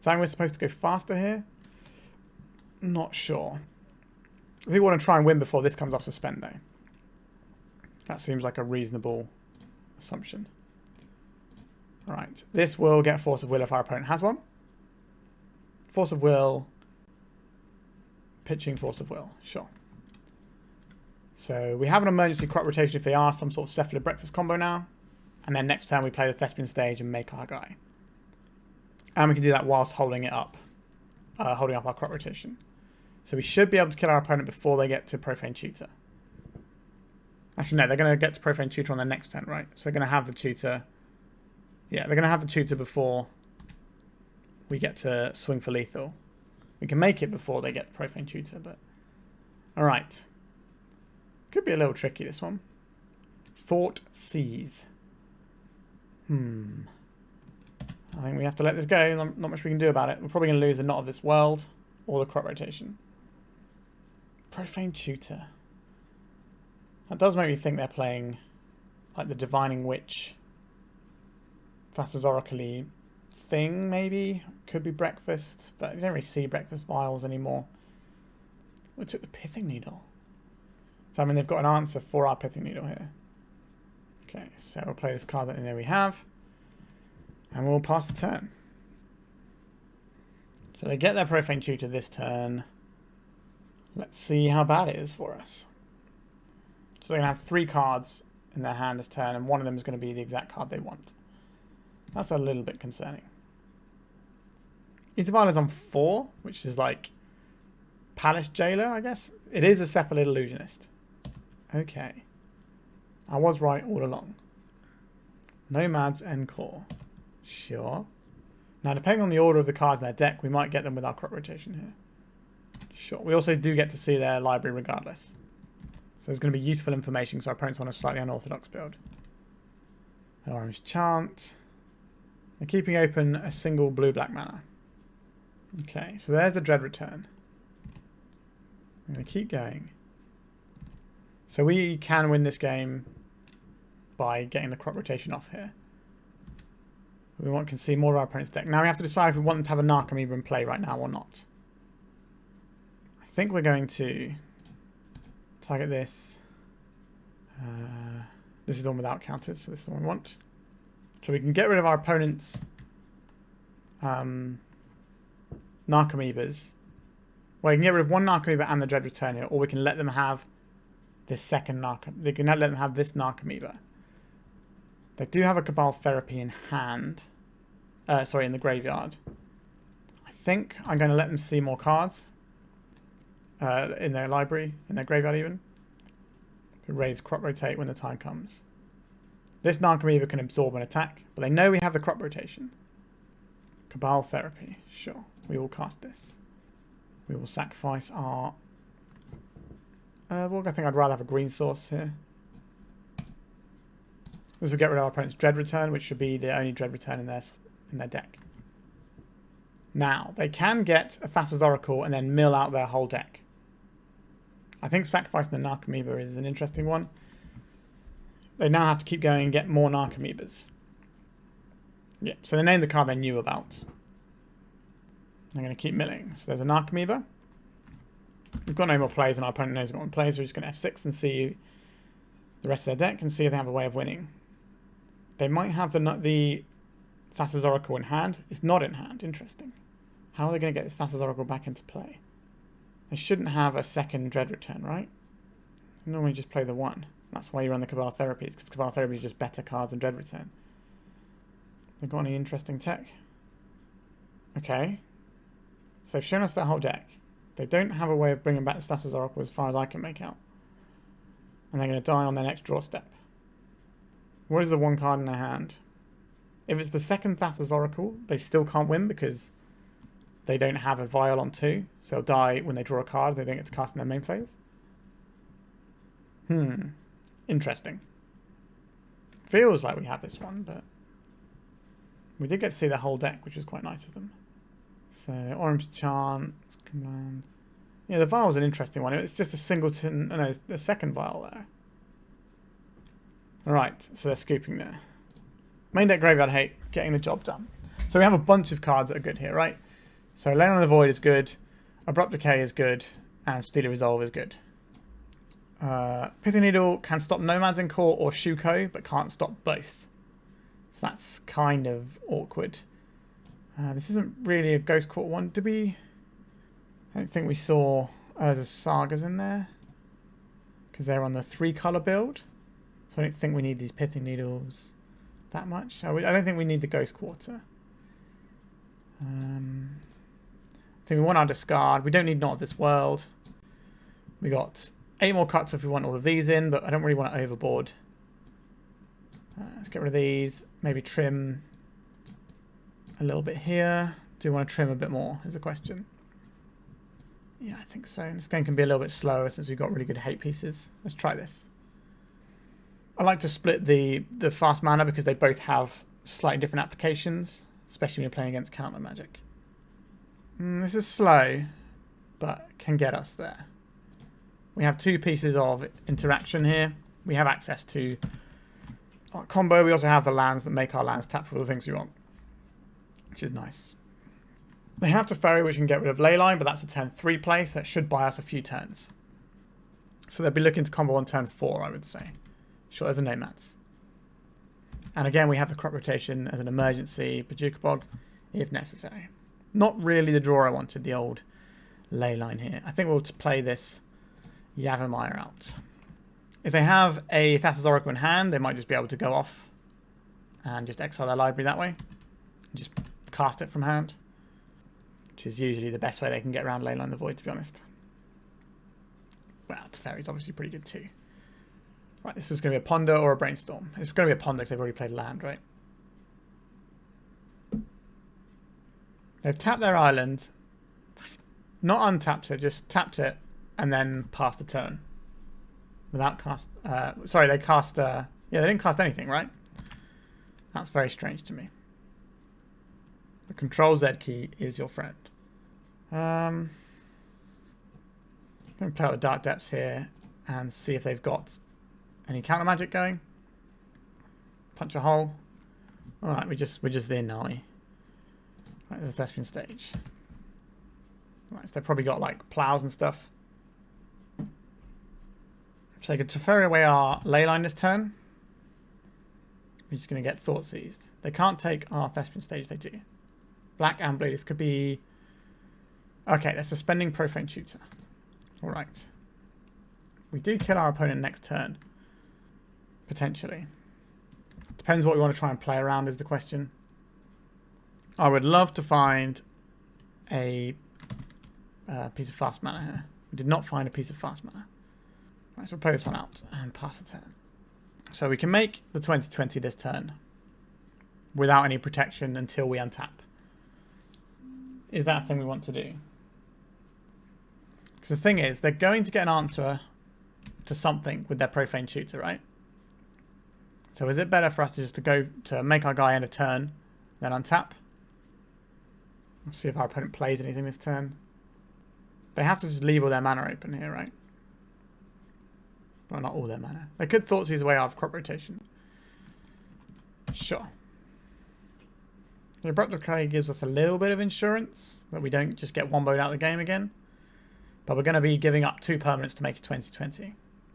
So we're supposed to go faster here? Not sure. I think we want to try and win before this comes off suspend though. That seems like a reasonable assumption. Right. This will get Force of Will if our opponent has one. Force of Will. Pitching Force of Will. Sure. So we have an emergency crop rotation if they are some sort of Cephalid Breakfast combo now. And then next turn we play the Thespian stage and make our guy. And we can do that whilst holding it up. Holding up our crop rotation. So we should be able to kill our opponent before they get to Profane Tutor. Actually, no, they're going to get to Profane Tutor on their next turn, right? So they're going to have the Tutor. Yeah, they're going to have the Tutor before we get to swing for lethal. We can make it before they get the Profane Tutor, but... Alright. Could be a little tricky, this one. Thoughtseize. I think we have to let this go. Not much we can do about it. We're probably going to lose the Not of This World or the crop rotation. Profane Tutor. That does make me think they're playing like the Divining Witch, Thassa's Oracle thing, maybe. Could be Breakfast, but we don't really see Breakfast Vials anymore. We took the Pithing Needle. So I mean, they've got an answer for our Pithing Needle here. Okay, so we'll play this card that they know we have. And we'll pass the turn. So they get their Profane Tutor this turn. Let's see how bad it is for us. So they're going to have 3 cards in their hand this turn, and one of them is going to be the exact card they want. That's a little bit concerning. Interval is on 4, which is like Palace Jailer, I guess. It is a Cephalid Illusionist. Okay. I was right all along. Nomads Encore. Sure. Now, depending on the order of the cards in their deck, we might get them with our crop rotation here. Sure. We also do get to see their library regardless. So there's going to be useful information because our opponent's on a slightly unorthodox build. An Orange Chant. They're keeping open a single blue-black mana. Okay, so there's the Dread Return. I'm going to keep going. So we can win this game by getting the crop rotation off here. We can see more of our opponent's deck. Now we have to decide if we want them to have a Narcomoeba in play right now or not. I think we're going to target this. This is the one without counters, so this is the one we want. So we can get rid of our opponent's Narcomoebas. Well, you can get rid of one Narcomoeba and the Dread Return here, or we can let them have this second Narcomoeba. They can let them have this Narcomoeba. They do have a Cabal Therapy in hand. Sorry, in the graveyard. I think I'm going to let them see more cards in their library, in their graveyard even. Could raise crop rotate when the time comes. This Narcomoeba can absorb an attack, but they know we have the crop rotation. Cabal Therapy, sure. We will cast this. We will sacrifice our... well, I think I'd rather have a green source here. This will get rid of our opponent's Dread Return, which should be the only Dread Return in their deck. Now, they can get a Thassa's Oracle and then mill out their whole deck. I think sacrificing the Narcomoeba is an interesting one. They now have to keep going and get more Narcomoebas. Yeah, so they named the card they knew about. They're going to keep milling. So there's a Narcomoeba. We've got no more plays and our opponent knows we've got one play, so we're just going to F6 and see the rest of their deck and see if they have a way of winning. They might have the Thassa's Oracle in hand. It's not in hand. Interesting. How are they going to get this Thassa's Oracle back into play? They shouldn't have a second Dread Return, right? They normally just play the one. That's why you run the Cabal Therapies, because Cabal Therapy is just better cards than Dread Return. They've got any interesting tech? Okay. So they've shown us their whole deck. They don't have a way of bringing back the Thassa's Oracle as far as I can make out. And they're going to die on their next draw step. What is the one card in their hand? If it's the second Thassa's Oracle, they still can't win because they don't have a Vial on 2. So they'll die when they draw a card. They don't get to cast in their main phase. Interesting. Feels like we have this one, but we did get to see the whole deck, which was quite nice of them. So, Orange Chant, command. Yeah, the Vial's an interesting one. It's just a singleton, no, it's the second Vial there. Alright, so they're scooping there. Main deck graveyard hate, getting the job done. So we have a bunch of cards that are good here, right? So Leyline on the Void is good, Abrupt Decay is good, and Steely Resolve is good. Pithing Needle can stop Nomads in Court or Shuko, but can't stop both. So that's kind of awkward. This isn't really a Ghost Court one. Did we... I don't think we saw Urza's Sagas in there. Because they're on the 3-colour build. So I don't think we need these Pithing Needles that much. I don't think we need the Ghost Quarter. I think we want our discard. We don't need Not of This World. We got 8 more cuts if we want all of these in, but I don't really want to overboard. Let's get rid of these. Maybe trim a little bit here. Do you want to trim a bit more is the question. Yeah, I think so. This game can be a little bit slower since we've got really good hate pieces. Let's try this. I like to split the fast mana because they both have slightly different applications, especially when you're playing against counter magic. This is slow, but can get us there. We have 2 pieces of interaction here. We have access to our combo. We also have the lands that make our lands tap for all the things we want, which is nice. They have Teferi, which can get rid of Leyline, but that's a turn 3 play, so that should buy us a few turns. So they'll be looking to combo on turn 4, I would say. Sure, there's a Nomads. And again, we have the crop rotation as an emergency Bojuka Bog if necessary. Not really the draw I wanted, the old Leyline here. I think we'll play this Yavimaya out. If they have a Thassa's Oracle in hand, they might just be able to go off and just exile their library that way. Just cast it from hand, which is usually the best way they can get around Leyline the Void, to be honest. Well, Teferi's obviously pretty good too. Right, this is going to be a Ponder or a Brainstorm. It's going to be a Ponder because they've already played land, right? They've tapped their island, not untapped it, just tapped it, and then passed a turn. Without cast... sorry, they cast... yeah, they didn't cast anything, right? That's very strange to me. The Control Z key is your friend. I'm going to play out the Dark Depths here and see if they've got any counter magic going. Punch a hole. Alright, we're just in, are we? Right, there's a Thespian stage. Right, so they've probably got like plows and stuff. So they could Teferi away our Leyline this turn. We're just going to get Thoughtseized. They can't take our Thespian stage, they do. Black and blue, this could be... Okay, they're suspending Profane Tutor. Alright. We do kill our opponent next turn. Potentially. Depends what we want to try and play around is the question. I would love to find a piece of fast mana here. We did not find a piece of fast mana. Right, so we'll play this one out and pass the turn. So we can make the 20/20 this turn without any protection until we untap. Is that a thing we want to do? Because the thing is, they're going to get an answer to something with their Profane Tutor, right? So is it better for us to just to go to make our guy end a turn, then untap? Let's see if our opponent plays anything this turn. They have to just leave all their mana open here, right? Well, not all their mana. They could Thoughtseize away out of crop rotation. Sure. The Abrupt Decay gives us a little bit of insurance that we don't just get womboed out of the game again. But we're going to be giving up 2 permanents to make it 20/20,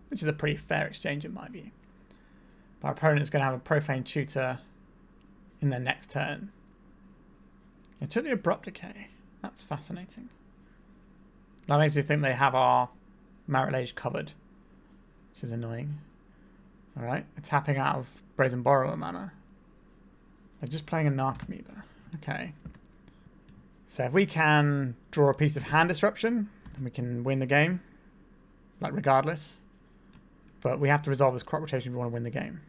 which is a pretty fair exchange in my view. But our opponent is going to have a Profane Tutor in their next turn. It took the Abrupt Decay. That's fascinating. That makes me think they have our Marit Lage covered, which is annoying. Alright, they're tapping out of Brazen Borrower mana. They're just playing a Narcomoeba. Okay. So if we can draw a piece of hand disruption, then we can win the game. Like, regardless. But we have to resolve this crop rotation if we want to win the game.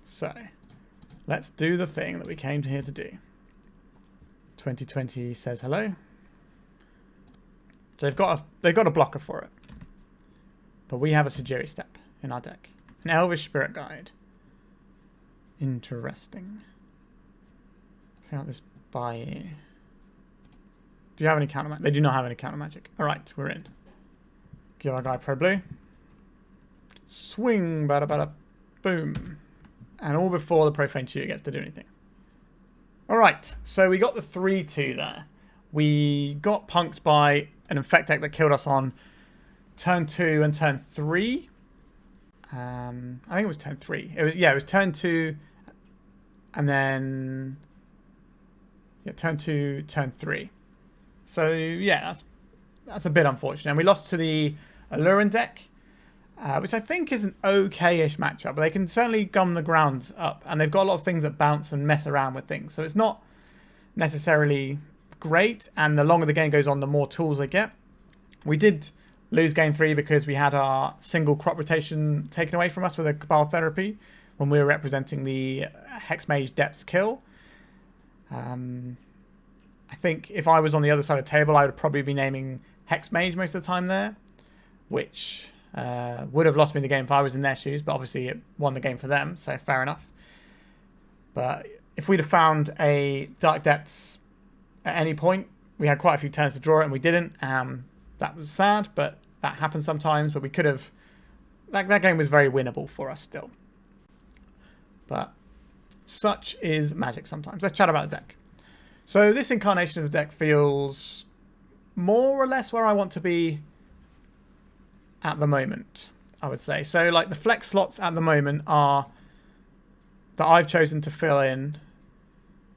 So, let's do the thing that we came here to do. 20/20 says hello. So they've got a blocker for it. But we have a Sejiri Steppe in our deck. An Elvish Spirit Guide. Interesting. Play out this Bayou. Do you have any counter magic? They do not have any counter magic. Alright, we're in. Give our guy Pro Blue. Swing, bada bada, boom. And all before the Profane Tutor gets to do anything. Alright, so we got the 3-2 there. We got punked by an Infect deck that killed us on turn 2 and turn 3. I think it was turn 3. It was turn 2 and then turn 2, turn 3. So yeah, that's a bit unfortunate. And we lost to the Allurin deck, which I think is an okay-ish matchup, but they can certainly gum the ground up, and they've got a lot of things that bounce and mess around with things. So it's not necessarily great, and the longer the game goes on, the more tools they get. We did lose game 3 because we had our single crop rotation taken away from us with a Cabal Therapy when we were representing the Hexmage Depths kill. I think if I was on the other side of the table, I would probably be naming Hexmage most of the time there, which would have lost me the game if I was in their shoes, but obviously it won the game for them, so fair enough. But if we'd have found a Dark Depths at any point, we had quite a few turns to draw it and we didn't. That was sad, but that happens sometimes. But we could have... That game was very winnable for us still. But such is Magic sometimes. Let's chat about the deck. So this incarnation of the deck feels more or less where I want to be at the moment, I would say. So like the flex slots at the moment are that I've chosen to fill in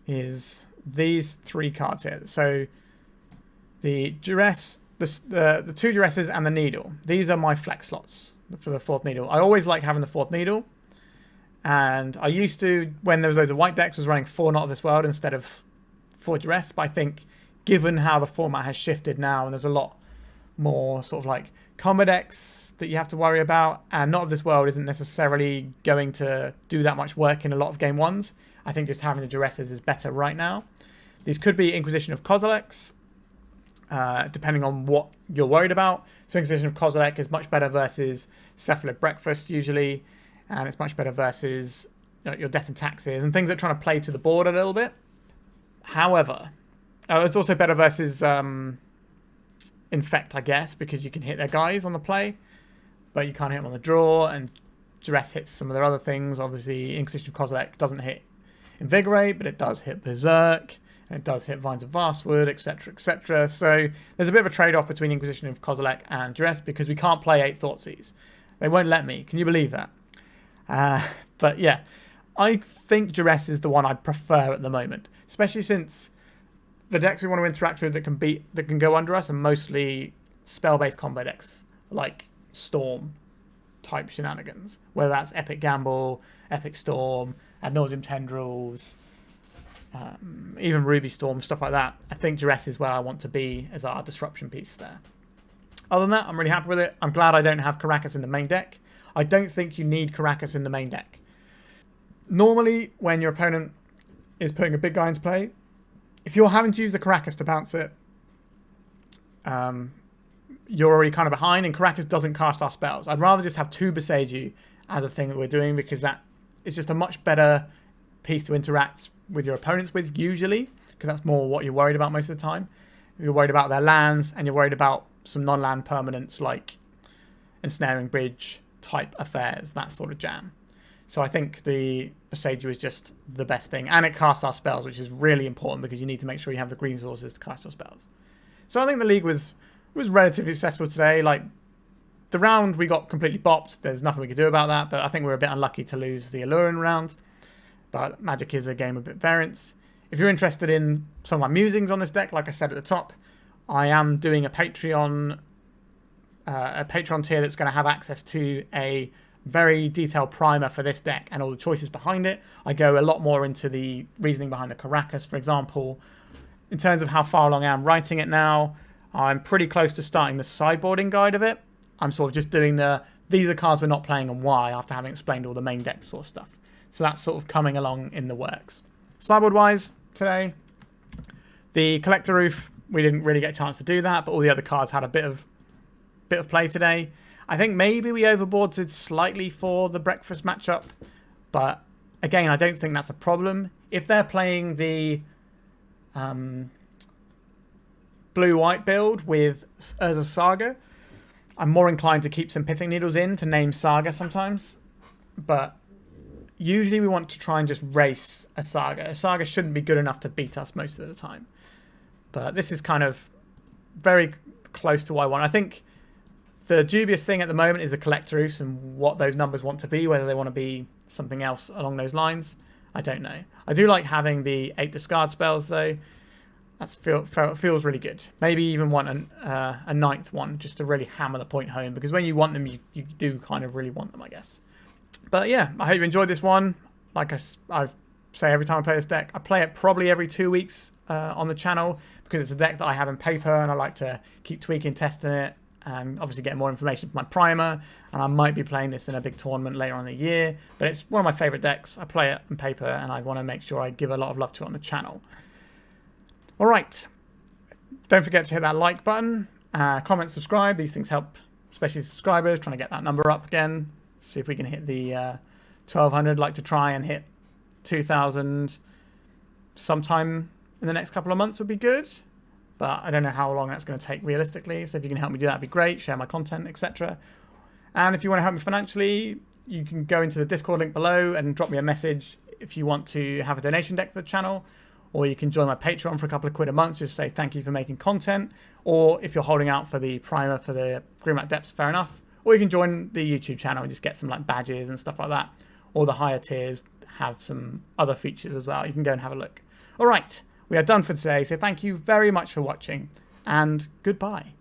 is these 3 cards here. So the Duress, the 2 Duresses and the Needle. These are my flex slots for the 4th Needle. I always like having the 4th Needle. And I used to, when there was loads of white decks, was running 4 Not of This World instead of 4 Duress. But I think given how the format has shifted now and there's a lot more sort of like combo decks that you have to worry about, and Not of This World isn't necessarily going to do that much work in a lot of game 1s. I think just having the Duresses is better right now. These could be Inquisition of Kozileks, depending on what you're worried about. So Inquisition of Kozilek is much better versus Cephalid Breakfast usually, and it's much better versus your Death and Taxes and things that are trying to play to the board a little bit. However, it's also better versus Infect, I guess, because you can hit their guys on the play, but you can't hit them on the draw, and Duress hits some of their other things. Obviously, Inquisition of Kozilek doesn't hit Invigorate, but it does hit Berserk, and it does hit Vines of Vastwood, etc., etc. So there's a bit of a trade-off between Inquisition of Kozilek and Duress because we can't play 8 Thoughtseize. They won't let me. Can you believe that? But yeah, I think Duress is the one I prefer at the moment, especially since the decks we want to interact with that can go under us are mostly spell-based combo decks, like Storm type shenanigans, whether that's Epic Gamble, Epic Storm, Ad Nauseam Tendrils, even Ruby Storm, stuff like that. I think Duress is where I want to be as our disruption piece there. Other than that, I'm really happy with it. I'm glad I don't have Karakas in the main deck. I don't think you need Karakas in the main deck. Normally, when your opponent is putting a big guy into play, if you're having to use the Karakas to bounce it, you're already kind of behind, and Karakas doesn't cast our spells. I'd rather just have 2 Boseiju as a thing that we're doing, because that is just a much better piece to interact with your opponents with, usually, because that's more what you're worried about most of the time. You're worried about their lands, and you're worried about some non-land permanents like Ensnaring Bridge type affairs, that sort of jam. So I think the Boseiju is just the best thing, and it casts our spells, which is really important because you need to make sure you have the green sources to cast your spells. So I think the league was relatively successful today. Like, the round we got completely bopped. There's nothing we could do about that, but I think we were a bit unlucky to lose the Allurin round. But Magic is a game of bit variance. If you're interested in some of my musings on this deck, like I said at the top, I am doing a Patreon tier that's going to have access to a very detailed primer for this deck and all the choices behind it. I go a lot more into the reasoning behind the Karakas, for example. In terms of how far along I am writing it now, I'm pretty close to starting the sideboarding guide of it. I'm sort of just doing these are cards we're not playing and why, after having explained all the main deck sort of stuff. So that's sort of coming along in the works. Sideboard-wise, today, the Collector Ouphe, we didn't really get a chance to do that, but all the other cards had a bit of play today. I think maybe we overboarded slightly for the breakfast matchup, but again, I don't think that's a problem. If they're playing the blue-white build with Urza Saga, I'm more inclined to keep some Pithing Needles in to name Saga sometimes, but usually we want to try and just race a Saga. A Saga shouldn't be good enough to beat us most of the time, but this is kind of very close to what I want. I think the dubious thing at the moment is the Collector Ouphe and what those numbers want to be, whether they want to be something else along those lines. I don't know. I do like having the 8 discard spells, though. That feels really good. Maybe even want a 9th one, just to really hammer the point home, because when you want them, you do kind of really want them, I guess. But yeah, I hope you enjoyed this one. Like I say every time I play this deck, I play it probably every 2 weeks on the channel, because it's a deck that I have in paper, and I like to keep tweaking, testing it, and obviously get more information for my primer. And I might be playing this in a big tournament later on in the year, but it's one of my favourite decks. I play it in paper, and I want to make sure I give a lot of love to it on the channel. All right, don't forget to hit that like button, comment, subscribe. These things help, especially subscribers, trying to get that number up again. See if we can hit the 1,200. Like to try and hit 2,000 sometime in the next couple of months would be good, but I don't know how long that's going to take realistically. So if you can help me do that, that'd be great. Share my content, etc. And if you want to help me financially, you can go into the Discord link below and drop me a message if you want to have a donation deck for the channel. Or you can join my Patreon for a couple of quid a month, just say thank you for making content. Or if you're holding out for the primer for the Greenback Depths, fair enough. or you can join the YouTube channel and just get some like badges and stuff like that. Or the higher tiers have some other features as well. You can go and have a look. All right, we are done for today, so thank you very much for watching, and goodbye.